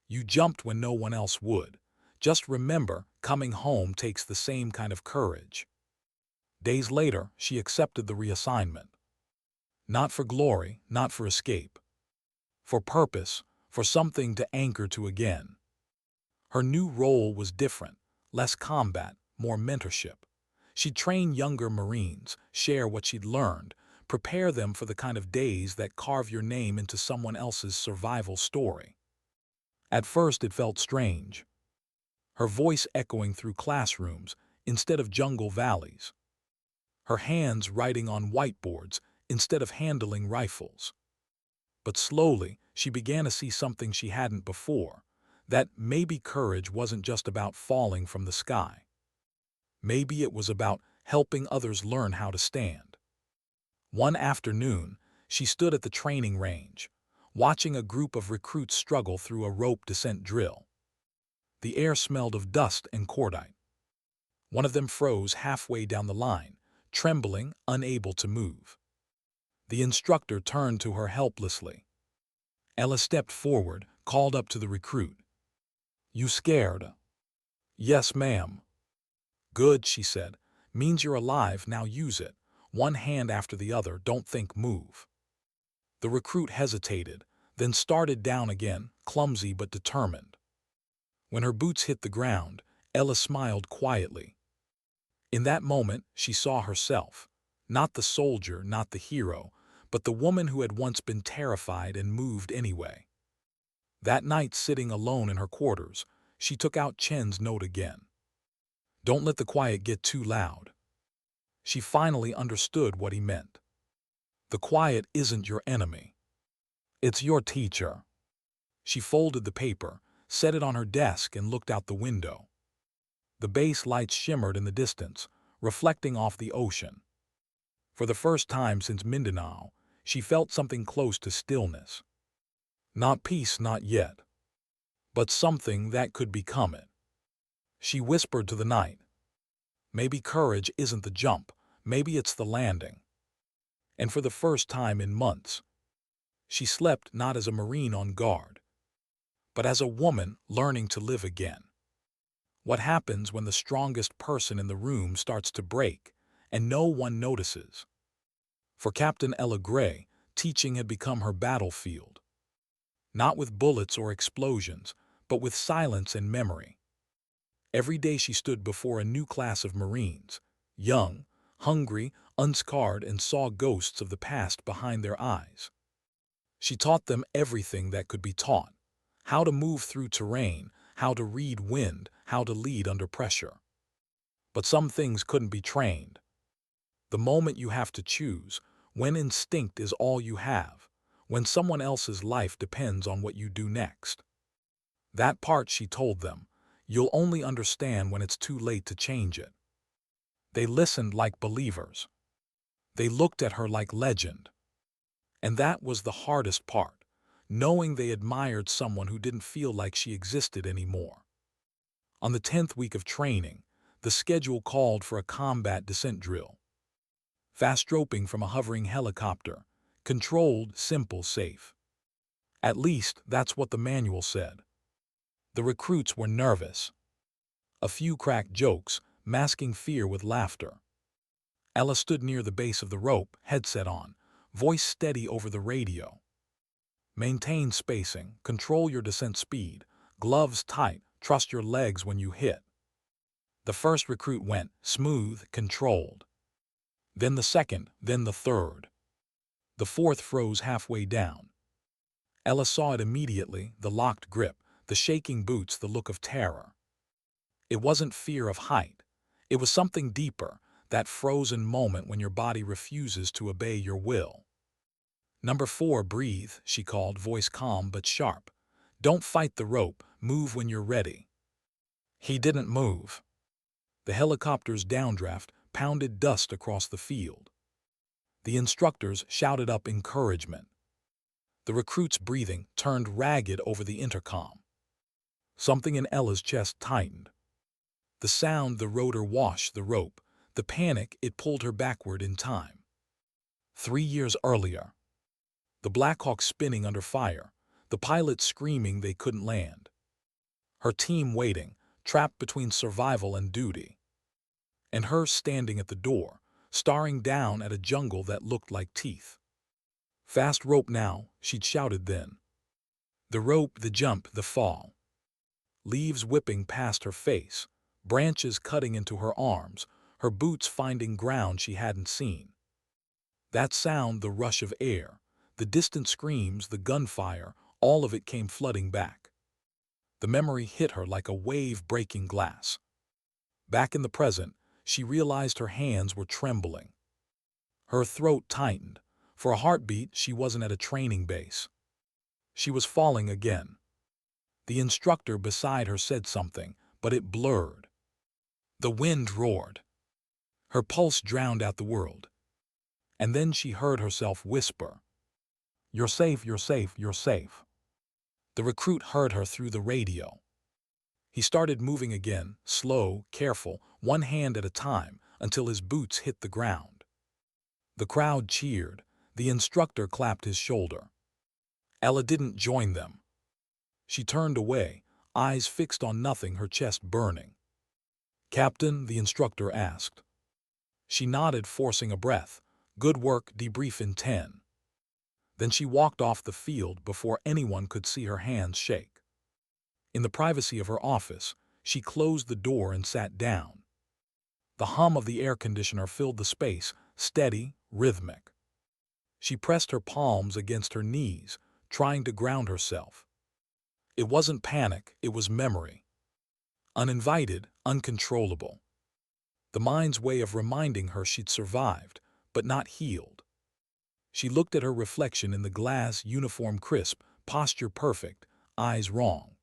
"You jumped when no one else would. Just remember, coming home takes the same kind of courage." Days later, she accepted the reassignment. Not for glory, not for escape. For purpose, for something to anchor to again. Her new role was different, less combat, more mentorship. She'd train younger Marines, share what she'd learned, prepare them for the kind of days that carve your name into someone else's survival story. At first it felt strange. Her voice echoing through classrooms instead of jungle valleys. Her hands writing on whiteboards instead of handling rifles. But slowly, she began to see something she hadn't before, that maybe courage wasn't just about falling from the sky. Maybe it was about helping others learn how to stand. One afternoon, she stood at the training range, watching a group of recruits struggle through a rope descent drill. The air smelled of dust and cordite. One of them froze halfway down the line, trembling, unable to move. The instructor turned to her helplessly. Ella stepped forward, called up to the recruit. "You scared?" "Yes, ma'am." "Good," she said. "Means you're alive, now use it. one hand after the other, don't think, move. The recruit hesitated, then started down again, clumsy but determined. When her boots hit the ground, Ella smiled quietly. In that moment, she saw herself. Not the soldier, not the hero, but the woman who had once been terrified and moved anyway. That night, sitting alone in her quarters, she took out Chen's note again. Don't let the quiet get too loud. She finally understood what he meant. The quiet isn't your enemy. It's your teacher. She folded the paper, set it on her desk, and looked out the window. The base lights shimmered in the distance, reflecting off the ocean. For the first time since Mindanao, she felt something close to stillness. Not peace, not yet, but something that could become it. She whispered to the night, maybe courage isn't the jump, maybe it's the landing. And for the first time in months, she slept not as a Marine on guard, but as a woman learning to live again. What happens when the strongest person in the room starts to break, and no one notices? For Captain Ella Gray, teaching had become her battlefield. Not with bullets or explosions, but with silence and memory. Every day she stood before a new class of Marines, young, hungry, unscarred, and saw ghosts of the past behind their eyes. She taught them everything that could be taught: how to move through terrain, how to read wind, how to lead under pressure. But some things couldn't be trained. The moment you have to choose, when instinct is all you have, when someone else's life depends on what you do next. That part, she told them, you'll only understand when it's too late to change it. They listened like believers. They looked at her like legend. And that was the hardest part, knowing they admired someone who didn't feel like she existed anymore. On the 10th week of training, the schedule called for a combat descent drill. Fast roping from a hovering helicopter, controlled, simple, safe. At least, that's what the manual said. The recruits were nervous. A few cracked jokes, masking fear with laughter. Ella stood near the base of the rope, headset on, voice steady over the radio. Maintain spacing, control your descent speed, gloves tight, trust your legs when you hit. The first recruit went, smooth, controlled. Then the second, then the third. The fourth froze halfway down. Ella saw it immediately, the locked grip, the shaking boots, the look of terror. It wasn't fear of height. It was something deeper, that frozen moment when your body refuses to obey your will. Number 4, breathe, she called, voice calm but sharp. Don't fight the rope, move when you're ready. He didn't move. The helicopter's downdraft pounded dust across the field. The instructors shouted up encouragement. The recruit's breathing turned ragged over the intercom. Something in Ella's chest tightened. The sound, the rotor washed the rope. The panic, it pulled her backward in time. 3 years earlier. The Black Hawk spinning under fire, the pilots screaming they couldn't land. Her team waiting, trapped between survival and duty. And her standing at the door, staring down at a jungle that looked like teeth. Fast rope now, she'd shouted then. The rope, the jump, the fall. Leaves whipping past her face, branches cutting into her arms, her boots finding ground she hadn't seen. That sound, the rush of air, the distant screams, the gunfire, all of it came flooding back. The memory hit her like a wave breaking glass. Back in the present, she realized her hands were trembling. Her throat tightened. For a heartbeat, she wasn't at a training base. She was falling again. The instructor beside her said something, but it blurred. The wind roared. Her pulse drowned out the world. And then she heard herself whisper, "You're safe, you're safe, you're safe." The recruit heard her through the radio. He started moving again, slow, careful, one hand at a time, until his boots hit the ground. The crowd cheered. The instructor clapped his shoulder. Ella didn't join them. She turned away, eyes fixed on nothing, her chest burning. "Captain," the instructor asked. She nodded, forcing a breath. Good work, debrief in 10. Then she walked off the field before anyone could see her hands shake. In the privacy of her office, she closed the door and sat down. The hum of the air conditioner filled the space, steady, rhythmic. She pressed her palms against her knees, trying to ground herself. It wasn't panic, it was memory. Uninvited, uncontrollable. The mind's way of reminding her she'd survived, but not healed. She looked at her reflection in the glass, uniform crisp, posture perfect, eyes wrong.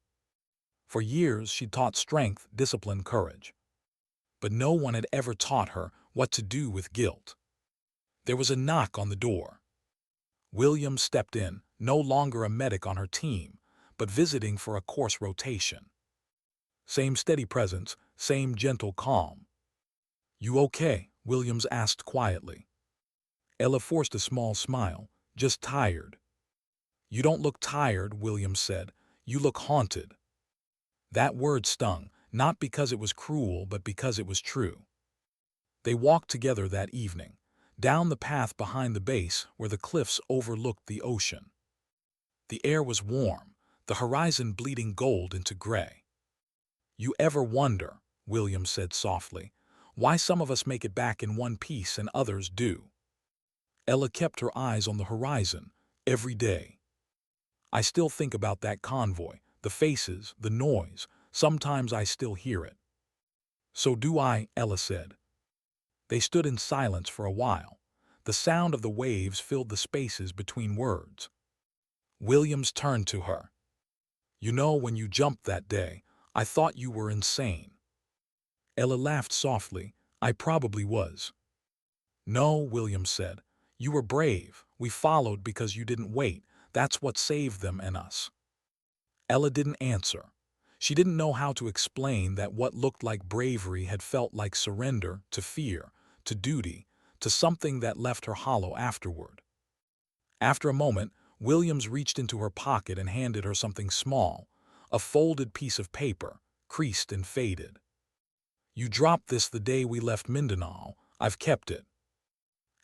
For years she'd taught strength, discipline, courage. But no one had ever taught her what to do with guilt. There was a knock on the door. William stepped in, no longer a medic on her team, but visiting for a course rotation. Same steady presence, same gentle calm. "You okay?" Williams asked quietly. Ella forced a small smile. "Just tired." "You don't look tired," Williams said. "You look haunted." That word stung, not because it was cruel, but because it was true. They walked together that evening, down the path behind the base where the cliffs overlooked the ocean. The air was warm, the horizon bleeding gold into gray. "You ever wonder," Williams said softly, "why some of us make it back in one piece and others do?" Ella kept her eyes on the horizon, every day. "I still think about that convoy, the faces, the noise. Sometimes I still hear it." "So do I," Ella said. They stood in silence for a while. The sound of the waves filled the spaces between words. Williams turned to her. "You know, when you jumped that day, I thought you were insane." Ella laughed softly. "I probably was." "No," Williams said. "You were brave. We followed because you didn't wait. That's what saved them and us." Ella didn't answer. She didn't know how to explain that what looked like bravery had felt like surrender to fear, to duty, to something that left her hollow afterward. After a moment, Williams reached into her pocket and handed her something small, a folded piece of paper, creased and faded. "You dropped this the day we left Mindanao. I've kept it."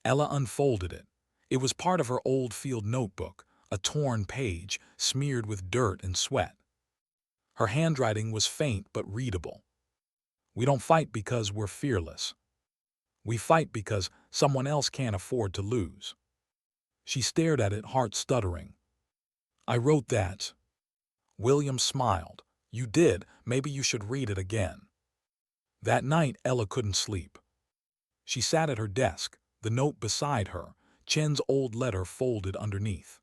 Ella unfolded it. It was part of her old field notebook, a torn page, smeared with dirt and sweat. Her handwriting was faint but readable. "We don't fight because we're fearless. We fight because someone else can't afford to lose." She stared at it, heart stuttering. "I wrote that." William smiled. "You did. Maybe you should read it again." That night, Ella couldn't sleep. She sat at her desk, the note beside her, Chen's old letter folded underneath.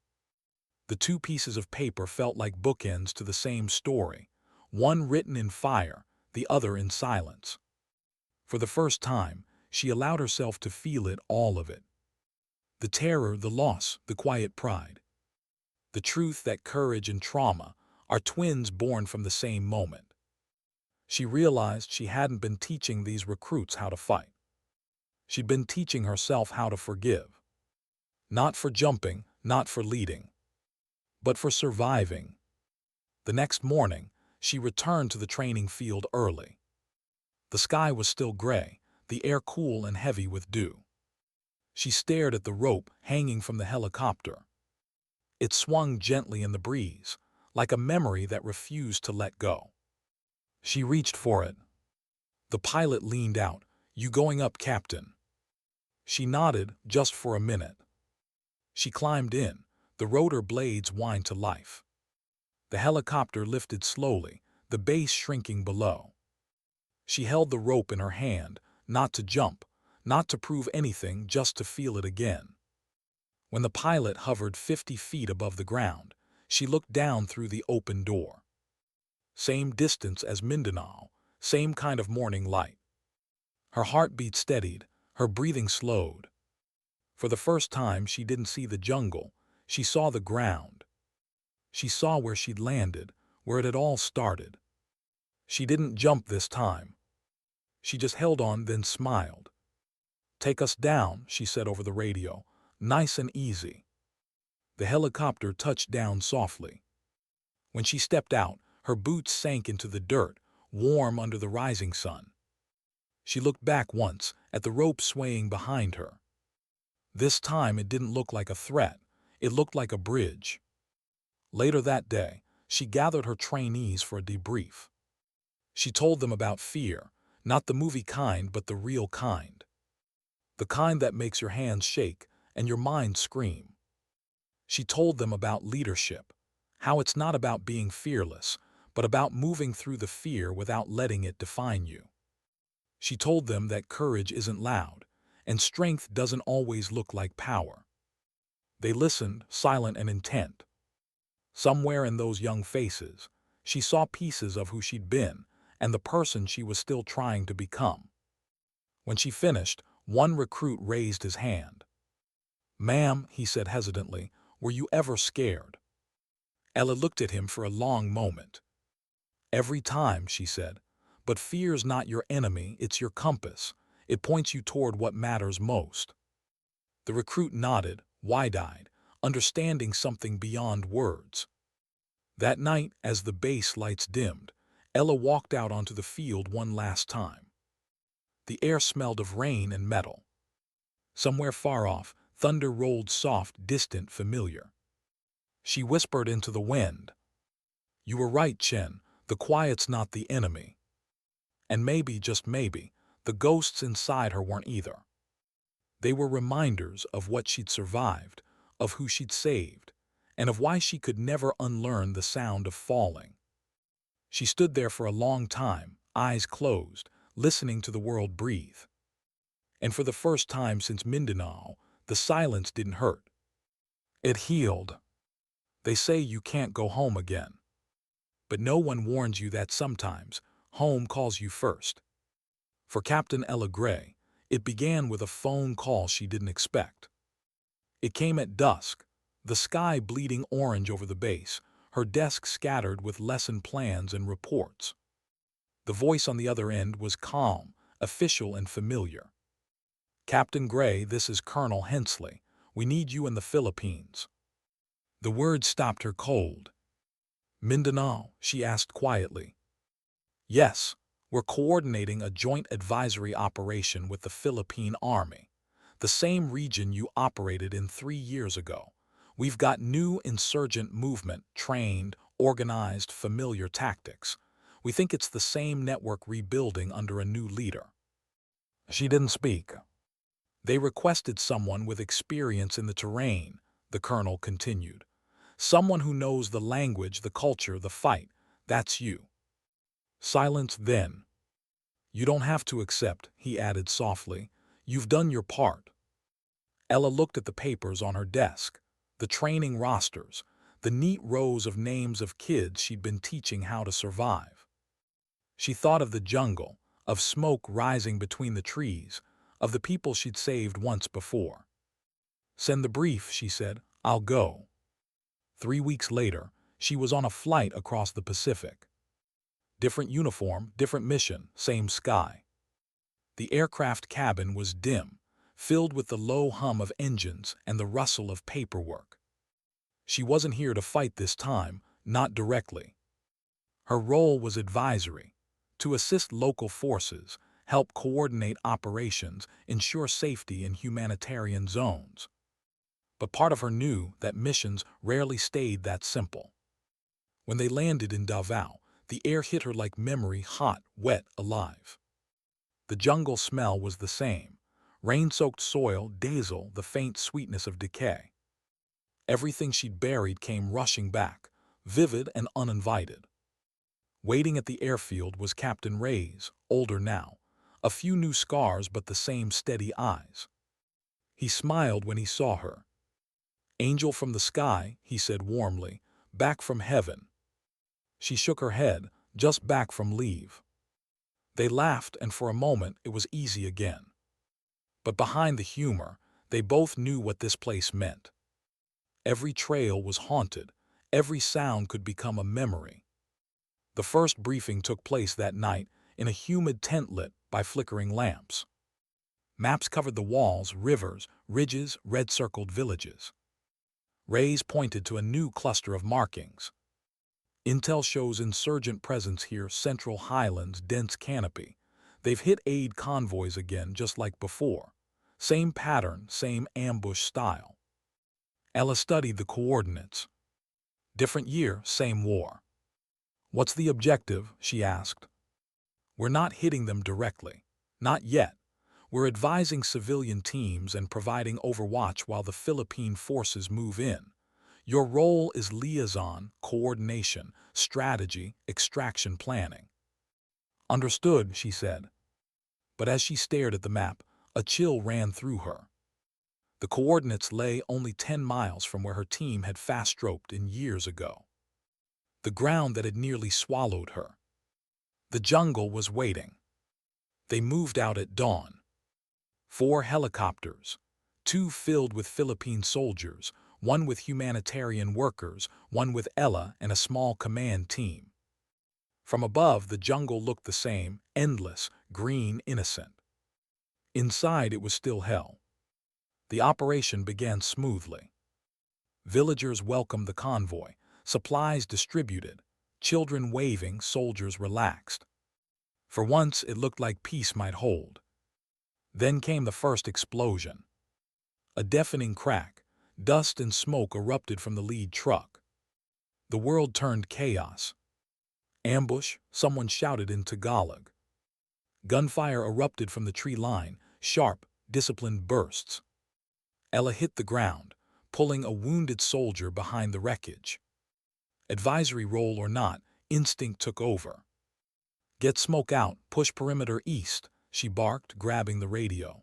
The two pieces of paper felt like bookends to the same story, one written in fire, the other in silence. For the first time, she allowed herself to feel it, all of it. The terror, the loss, the quiet pride. The truth that courage and trauma are twins born from the same moment. She realized she hadn't been teaching these recruits how to fight. She'd been teaching herself how to forgive. Not for jumping, not for leading, but for surviving. The next morning, she returned to the training field early. The sky was still gray, the air cool and heavy with dew. She stared at the rope hanging from the helicopter. It swung gently in the breeze, like a memory that refused to let go. She reached for it. The pilot leaned out. "You going up, Captain?" She nodded, just for a minute. She climbed in. The rotor blades whined to life. The helicopter lifted slowly, the base shrinking below. She held the rope in her hand, not to jump, not to prove anything, just to feel it again. When the pilot hovered 50 feet above the ground, she looked down through the open door. Same distance as Mindanao, same kind of morning light. Her heartbeat steadied, her breathing slowed. For the first time, she didn't see the jungle, she saw the ground. She saw where she'd landed, where it had all started. She didn't jump this time. She just held on, then smiled. "Take us down," she said over the radio. "Nice and easy." The helicopter touched down softly. When she stepped out, her boots sank into the dirt, warm under the rising sun. She looked back once at the rope swaying behind her. This time it didn't look like a threat. It looked like a bridge. Later that day, she gathered her trainees for a debrief. She told them about fear, not the movie kind but the real kind. The kind that makes your hands shake and your mind scream. She told them about leadership, how it's not about being fearless, but about moving through the fear without letting it define you. She told them that courage isn't loud, and strength doesn't always look like power. They listened, silent and intent. Somewhere in those young faces, she saw pieces of who she'd been and the person she was still trying to become. When she finished, one recruit raised his hand. "Ma'am," he said hesitantly, "were you ever scared?" Ella looked at him for a long moment. "Every time," she said, "but fear's not your enemy, it's your compass. It points you toward what matters most." The recruit nodded, wide-eyed, understanding something beyond words. That night, as the base lights dimmed, Ella walked out onto the field one last time. The air smelled of rain and metal. Somewhere far off, thunder rolled soft, distant, familiar. She whispered into the wind, "You were right, Chen, the quiet's not the enemy." And maybe, just maybe, the ghosts inside her weren't either. They were reminders of what she'd survived, of who she'd saved, and of why she could never unlearn the sound of falling. She stood there for a long time, eyes closed, listening to the world breathe. And for the first time since Mindanao, the silence didn't hurt. It healed. They say you can't go home again. But no one warns you that sometimes home calls you first. For Captain Ella Gray, it began with a phone call she didn't expect. It came at dusk, the sky bleeding orange over the base, her desk scattered with lesson plans and reports. The voice on the other end was calm, official and familiar. "Captain Gray, this is Colonel Hensley. We need you in the Philippines." The words stopped her cold. "Mindanao?" she asked quietly. "Yes, we're coordinating a joint advisory operation with the Philippine Army, the same region you operated in 3 years ago. We've got new insurgent movement, trained, organized, familiar tactics. We think it's the same network rebuilding under a new leader." She didn't speak. "They requested someone with experience in the terrain," the colonel continued. "Someone who knows the language, the culture, the fight. That's you." Silence then. "You don't have to accept," he added softly. "You've done your part." Ella looked at the papers on her desk, the training rosters, the neat rows of names of kids she'd been teaching how to survive. She thought of the jungle, of smoke rising between the trees, of the people she'd saved once before. "Send the brief," she said. "I'll go." 3 weeks later, she was on a flight across the Pacific. Different uniform, different mission, same sky. The aircraft cabin was dim, filled with the low hum of engines and the rustle of paperwork. She wasn't here to fight this time, not directly. Her role was advisory, to assist local forces, help coordinate operations, ensure safety in humanitarian zones. But part of her knew that missions rarely stayed that simple. When they landed in Davao, the air hit her like memory, hot, wet, alive. The jungle smell was the same. Rain-soaked soil, diesel, the faint sweetness of decay. Everything she'd buried came rushing back, vivid and uninvited. Waiting at the airfield was Captain Reyes, older now. A few new scars but the same steady eyes. He smiled when he saw her. "Angel from the sky," he said warmly, "back from heaven." She shook her head, "Just back from leave." They laughed, and for a moment it was easy again. But behind the humor, they both knew what this place meant. Every trail was haunted. Every sound could become a memory. The first briefing took place that night in a humid tent lit by flickering lamps. Maps covered the walls, rivers, ridges, red-circled villages. Reyes pointed to a new cluster of markings. "Intel shows insurgent presence here, Central Highlands, dense canopy. They've hit aid convoys again just like before. Same pattern, same ambush style. Ella studied the coordinates. Different year, same war. What's the objective? She asked. We're not hitting them directly. Not yet. We're advising civilian teams and providing overwatch while the Philippine forces move in. Your role is liaison, coordination, strategy, extraction planning. Understood, she said. But as she stared at the map, a chill ran through her. The coordinates lay only 10 miles from where her team had fast-roped in years ago. The ground that had nearly swallowed her. The jungle was waiting. They moved out at dawn. 4 helicopters, 2 filled with Philippine soldiers, 1 with humanitarian workers, 1 with Ella and a small command team. From above, the jungle looked the same, endless, green, innocent. Inside, it was still hell. The operation began smoothly. Villagers welcomed the convoy, supplies distributed, children waving, soldiers relaxed. For once, it looked like peace might hold. Then came the first explosion. A deafening crack, dust and smoke erupted from the lead truck. The world turned chaos. Ambush, someone shouted in Tagalog. Gunfire erupted from the tree line, sharp, disciplined bursts. Ella hit the ground, pulling a wounded soldier behind the wreckage. Advisory roll or not, instinct took over. Get smoke out, push perimeter east, she barked, grabbing the radio.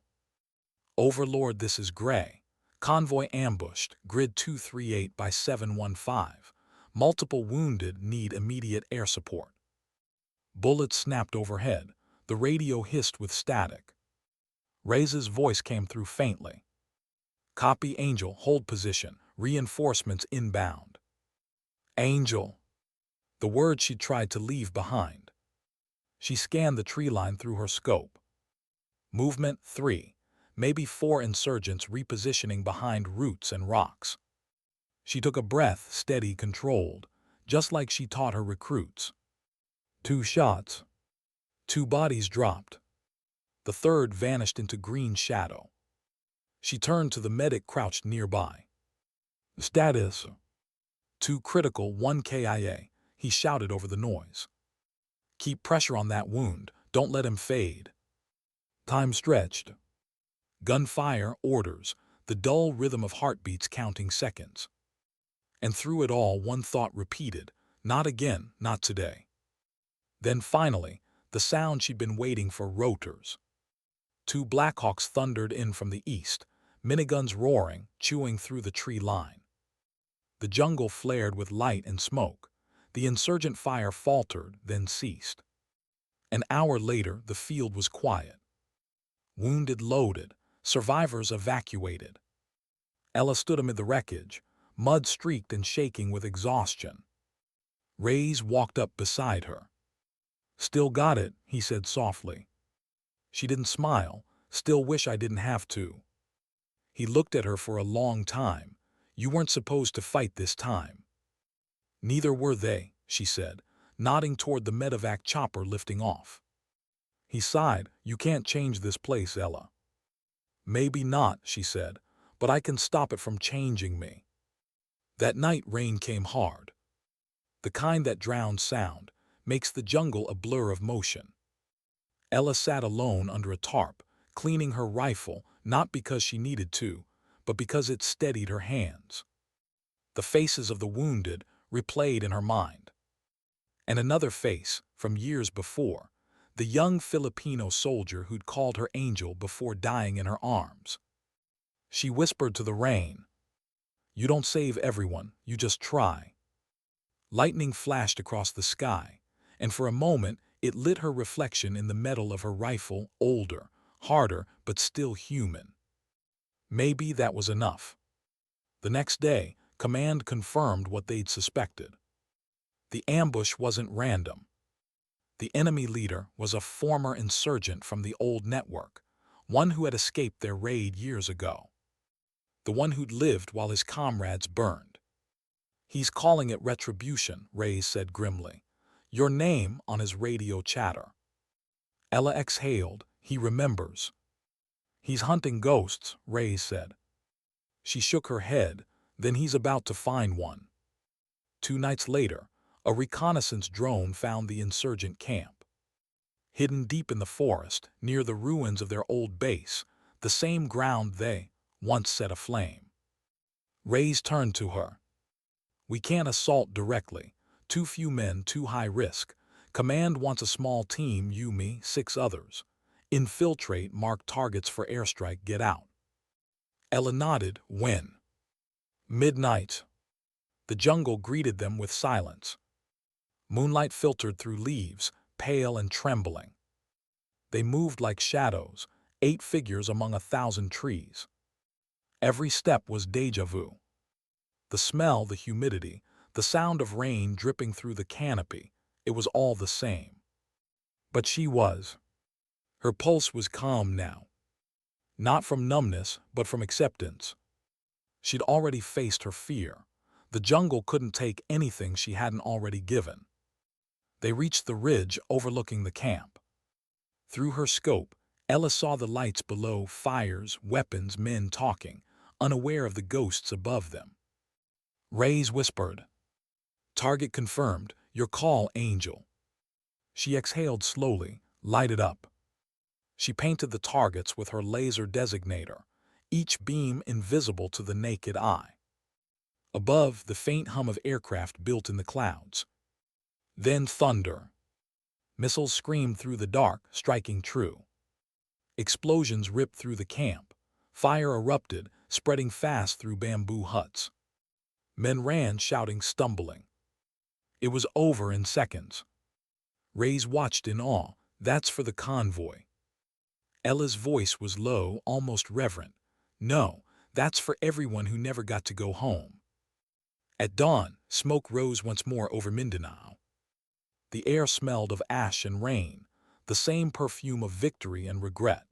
Overlord, this is Gray. Convoy ambushed, grid 238 by 715. Multiple wounded, need immediate air support. Bullets snapped overhead. The radio hissed with static. Ray's voice came through faintly. Copy, Angel, hold position, reinforcements inbound. Angel. The word she tried to leave behind. She scanned the tree line through her scope. Movement 3, maybe 4 insurgents repositioning behind roots and rocks. She took a breath, steady, controlled, just like she taught her recruits. 2 shots. 2 bodies dropped. The third vanished into green shadow. She turned to the medic crouched nearby. Status. 2 critical, 1 KIA, he shouted over the noise. Keep pressure on that wound, don't let him fade. Time stretched. Gunfire, orders, the dull rhythm of heartbeats counting seconds. And through it all, one thought repeated, not again, not today. Then finally, the sound she'd been waiting for, rotors. 2 Blackhawks thundered in from the east, miniguns roaring, chewing through the tree line. The jungle flared with light and smoke. The insurgent fire faltered, then ceased. An hour later, the field was quiet. Wounded loaded, survivors evacuated. Ella stood amid the wreckage, mud-streaked and shaking with exhaustion. Reyes walked up beside her. Still got it, he said softly. She didn't smile, still wish I didn't have to. He looked at her for a long time. You weren't supposed to fight this time. Neither were they, she said, nodding toward the medevac chopper lifting off. He sighed, you can't change this place, Ella. Maybe not, she said, but I can stop it from changing me. That night rain came hard. The kind that drowns sound, makes the jungle a blur of motion. Ella sat alone under a tarp, cleaning her rifle, not because she needed to, but because it steadied her hands. The faces of the wounded replayed in her mind. And another face, from years before, the young Filipino soldier who'd called her Angel before dying in her arms. She whispered to the rain, you don't save everyone, you just try. Lightning flashed across the sky, and for a moment it lit her reflection in the metal of her rifle, older, harder, but still human. Maybe that was enough. The next day, command confirmed what they'd suspected. The ambush wasn't random. The enemy leader was a former insurgent from the old network, one who had escaped their raid years ago. The one who'd lived while his comrades burned. He's calling it retribution, Reyes said grimly. Your name on his radio chatter. Ella exhaled. He remembers. He's hunting ghosts, Ray said. She shook her head. Then he's about to find one. 2 nights later, a reconnaissance drone found the insurgent camp. Hidden deep in the forest, near the ruins of their old base, the same ground they once set aflame. Ray's turned to her. We can't assault directly. Too few men, too high risk. Command wants a small team, you, me, 6 others. Infiltrate, mark targets for airstrike, get out. Ella nodded. When? Midnight. The jungle greeted them with silence. Moonlight filtered through leaves, pale and trembling. They moved like shadows, 8 figures among 1,000 trees. Every step was déjà vu. The smell, the humidity, the sound of rain dripping through the canopy, it was all the same. But she was. Her pulse was calm now. Not from numbness, but from acceptance. She'd already faced her fear. The jungle couldn't take anything she hadn't already given. They reached the ridge overlooking the camp. Through her scope, Ella saw the lights below, fires, weapons, men talking, unaware of the ghosts above them. Rays whispered. Target confirmed. Your call, Angel. She exhaled slowly, lighted up. She painted the targets with her laser designator, each beam invisible to the naked eye. Above, the faint hum of aircraft built in the clouds. Then thunder. Missiles screamed through the dark, striking true. Explosions ripped through the camp. Fire erupted, spreading fast through bamboo huts. Men ran, shouting, stumbling. It was over in seconds. Rays watched in awe. That's for the convoy. Ella's voice was low, almost reverent. No, that's for everyone who never got to go home. At dawn, smoke rose once more over Mindanao. The air smelled of ash and rain, the same perfume of victory and regret.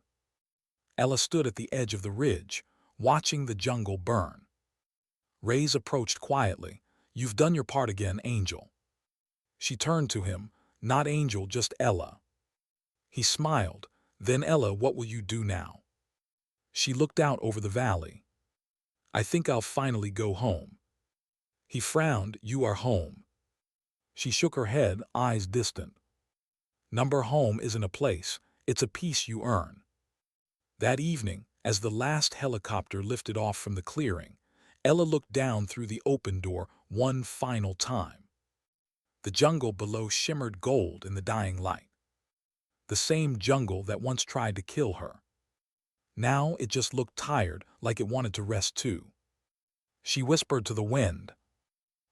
Ella stood at the edge of the ridge, watching the jungle burn. Rays approached quietly. You've done your part again, Angel. She turned to him. Not Angel, just Ella. He smiled. Then Ella, what will you do now? She looked out over the valley. I think I'll finally go home. He frowned. You are home. She shook her head, eyes distant. Number home isn't a place, it's a peace you earn. That evening, as the last helicopter lifted off from the clearing, Ella looked down through the open door one final time. The jungle below shimmered gold in the dying light. The same jungle that once tried to kill her. Now it just looked tired, like it wanted to rest too. She whispered to the wind,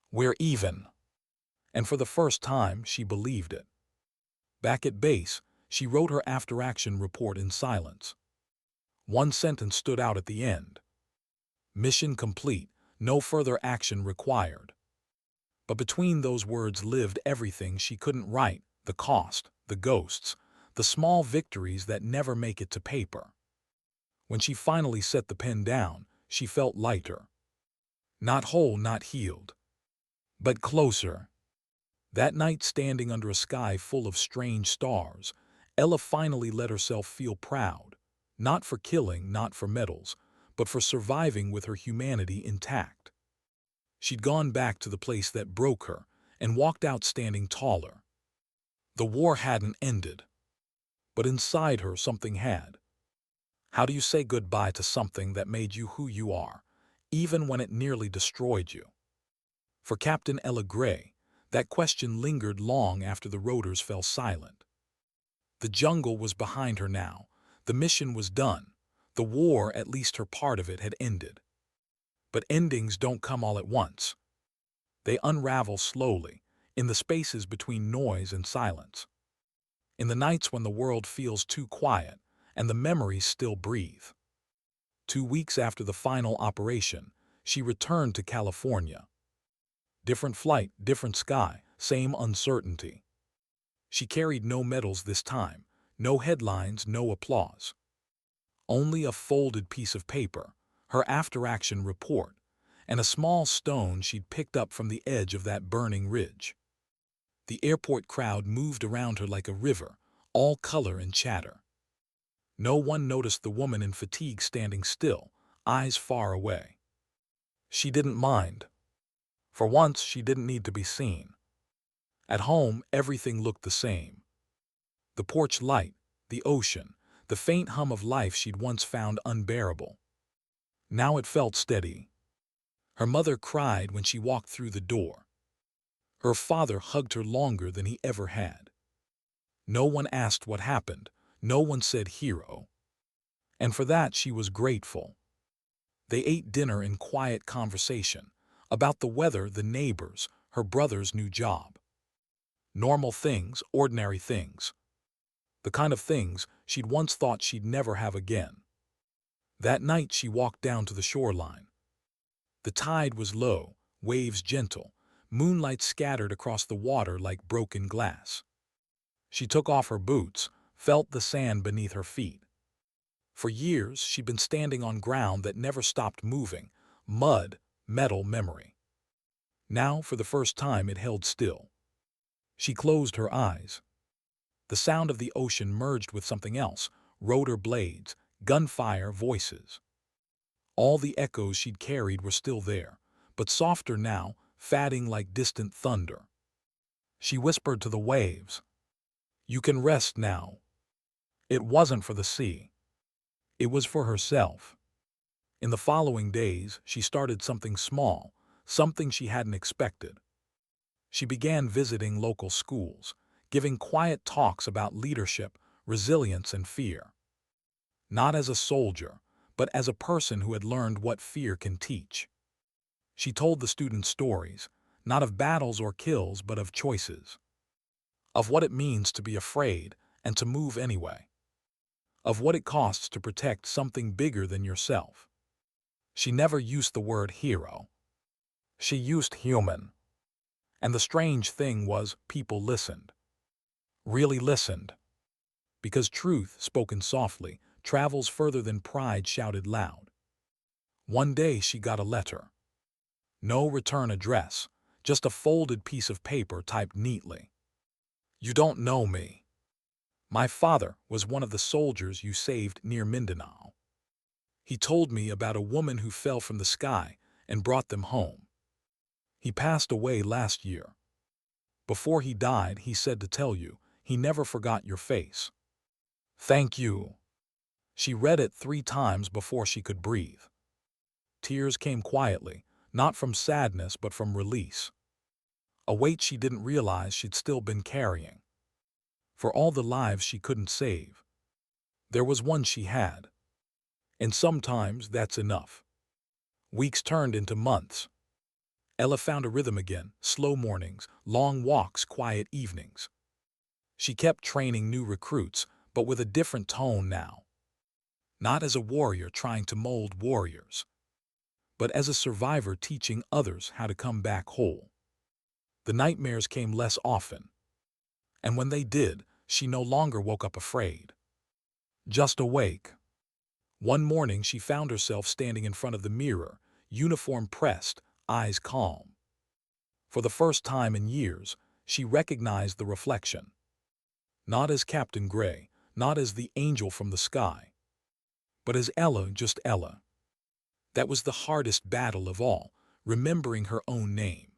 We're even. And for the first time, she believed it. Back at base, she wrote her after-action report in silence. One sentence stood out at the end. Mission complete, no further action required. But between those words lived everything she couldn't write, the cost, the ghosts, the small victories that never make it to paper. When she finally set the pen down, she felt lighter. Not whole, not healed, but closer. That night, standing under a sky full of strange stars, Ella finally let herself feel proud, not for killing, not for medals, but for surviving with her humanity intact. She'd gone back to the place that broke her and walked out standing taller. The war hadn't ended, but inside her something had. How do you say goodbye to something that made you who you are, even when it nearly destroyed you? For Captain Ella Gray, that question lingered long after the rotors fell silent. The jungle was behind her now. The mission was done. The war, at least her part of it, had ended. But endings don't come all at once. They unravel slowly, in the spaces between noise and silence. In the nights when the world feels too quiet and the memories still breathe. 2 weeks after the final operation, she returned to California. Different flight, different sky, same uncertainty. She carried no medals this time, no headlines, no applause. Only a folded piece of paper, her after-action report, and a small stone she'd picked up from the edge of that burning ridge. The airport crowd moved around her like a river, all color and chatter. No one noticed the woman in fatigue standing still, eyes far away. She didn't mind. For once, she didn't need to be seen. At home, everything looked the same. The porch light, the ocean, the faint hum of life she'd once found unbearable. Now it felt steady. Her mother cried when she walked through the door. Her father hugged her longer than he ever had. No one asked what happened. No one said hero. And for that she was grateful. They ate dinner in quiet conversation about the weather, the neighbors, her brother's new job. Normal things, ordinary things. The kind of things she'd once thought she'd never have again. That night she walked down to the shoreline. The tide was low, waves gentle, moonlight scattered across the water like broken glass. She took off her boots, felt the sand beneath her feet. For years she'd been standing on ground that never stopped moving, mud, metal, memory. Now, for the first time, it held still. She closed her eyes. The sound of the ocean merged with something else, rotor blades, gunfire, voices. All the echoes she'd carried were still there, but softer now, fading like distant thunder. She whispered to the waves, "You can rest now." It wasn't for the sea. It was for herself. In the following days, she started something small, something she hadn't expected. She began visiting local schools, giving quiet talks about leadership, resilience, and fear. Not as a soldier, but as a person who had learned what fear can teach. She told the students stories, not of battles or kills, but of choices. Of what it means to be afraid and to move anyway. Of what it costs to protect something bigger than yourself. She never used the word hero. She used human. And the strange thing was, people listened. Really listened. Because truth, spoken softly, travels further than pride shouted loud. One day she got a letter. No return address, just a folded piece of paper typed neatly. "You don't know me. My father was one of the soldiers you saved near Mindanao. He told me about a woman who fell from the sky and brought them home. He passed away last year. Before he died, he said to tell you he never forgot your face. Thank you." She read it 3 times before she could breathe. Tears came quietly, not from sadness but from release. A weight she didn't realize she'd still been carrying. For all the lives she couldn't save, there was one she had. And sometimes that's enough. Weeks turned into months. Ella found a rhythm again, slow mornings, long walks, quiet evenings. She kept training new recruits, but with a different tone now. Not as a warrior trying to mold warriors, but as a survivor teaching others how to come back whole. The nightmares came less often. And when they did, she no longer woke up afraid. Just awake. One morning she found herself standing in front of the mirror, uniform pressed, eyes calm. For the first time in years, she recognized the reflection. Not as Captain Gray, not as the angel from the sky, but as Ella, just Ella. That was the hardest battle of all, remembering her own name.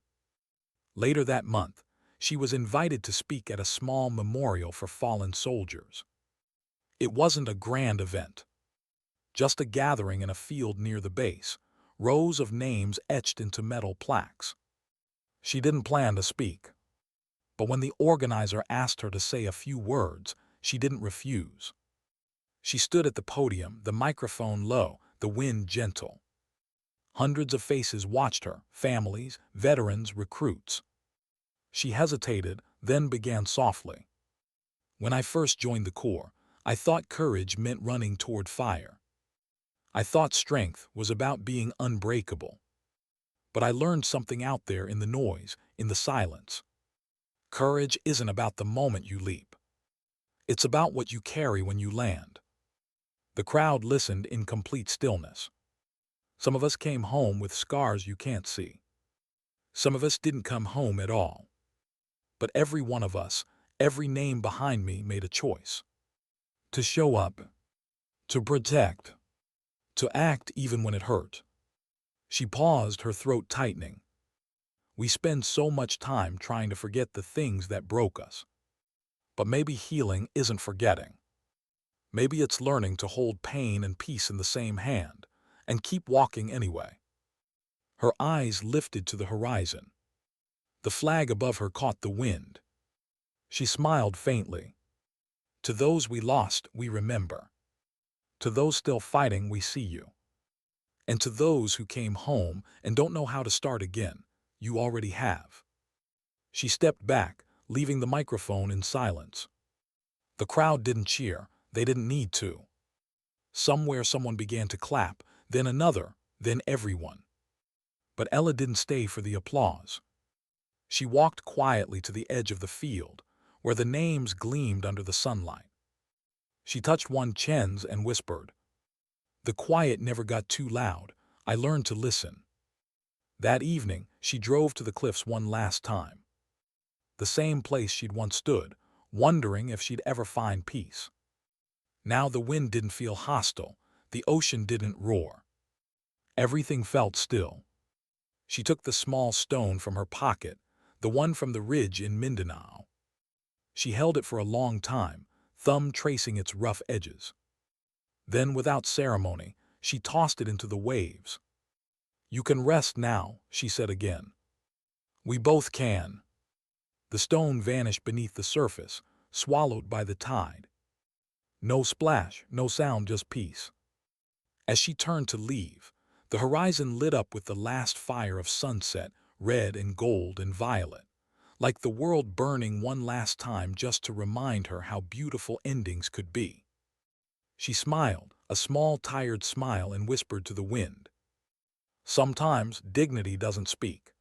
Later that month, she was invited to speak at a small memorial for fallen soldiers. It wasn't a grand event, just a gathering in a field near the base, rows of names etched into metal plaques. She didn't plan to speak, but when the organizer asked her to say a few words, she didn't refuse. She stood at the podium, the microphone low, the wind gentle. Hundreds of faces watched her, families, veterans, recruits. She hesitated, then began softly. "When I first joined the Corps, I thought courage meant running toward fire. I thought strength was about being unbreakable. But I learned something out there in the noise, in the silence. Courage isn't about the moment you leap. It's about what you carry when you land." The crowd listened in complete stillness. Some of us came home with scars you can't see. Some of us didn't come home at all. But every one of us, Every name behind me made a choice. To show up, to protect, to act even when it hurt. She paused, her throat tightening. We spend so much time trying to forget the things that broke us. But maybe healing isn't forgetting. Maybe it's learning to hold pain and peace in the same hand and keep walking anyway. Her eyes lifted to the horizon. The flag above her caught the wind. She smiled faintly. To those we lost, we remember. To those still fighting, we see you. And to those who came home and don't know how to start again, you already have. She stepped back, leaving the microphone in silence. The crowd didn't cheer. They didn't need to. Somewhere someone began to clap, then another, then everyone. But Ella didn't stay for the applause. She walked quietly to the edge of the field, where the names gleamed under the sunlight. She touched one Chen's and whispered. The quiet never got too loud. I learned to listen. That evening, she drove to the cliffs one last time. The same place she'd once stood, wondering if she'd ever find peace. Now the wind didn't feel hostile. The ocean didn't roar. Everything felt still. She took the small stone from her pocket, the one from the ridge in Mindanao. She held it for a long time, thumb tracing its rough edges. Then, without ceremony, she tossed it into the waves. You can rest now, she said again. We both can. The stone vanished beneath the surface, swallowed by the tide. No splash, no sound, just peace. As she turned to leave, the horizon lit up with the last fire of sunset, red and gold and violet, like the world burning one last time just to remind her how beautiful endings could be. She smiled, a small, tired smile, and whispered to the wind. Sometimes dignity doesn't speak.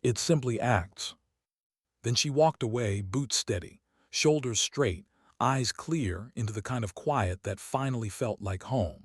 It simply acts. Then she walked away, boots steady, shoulders straight, eyes clear, into the kind of quiet that finally felt like home.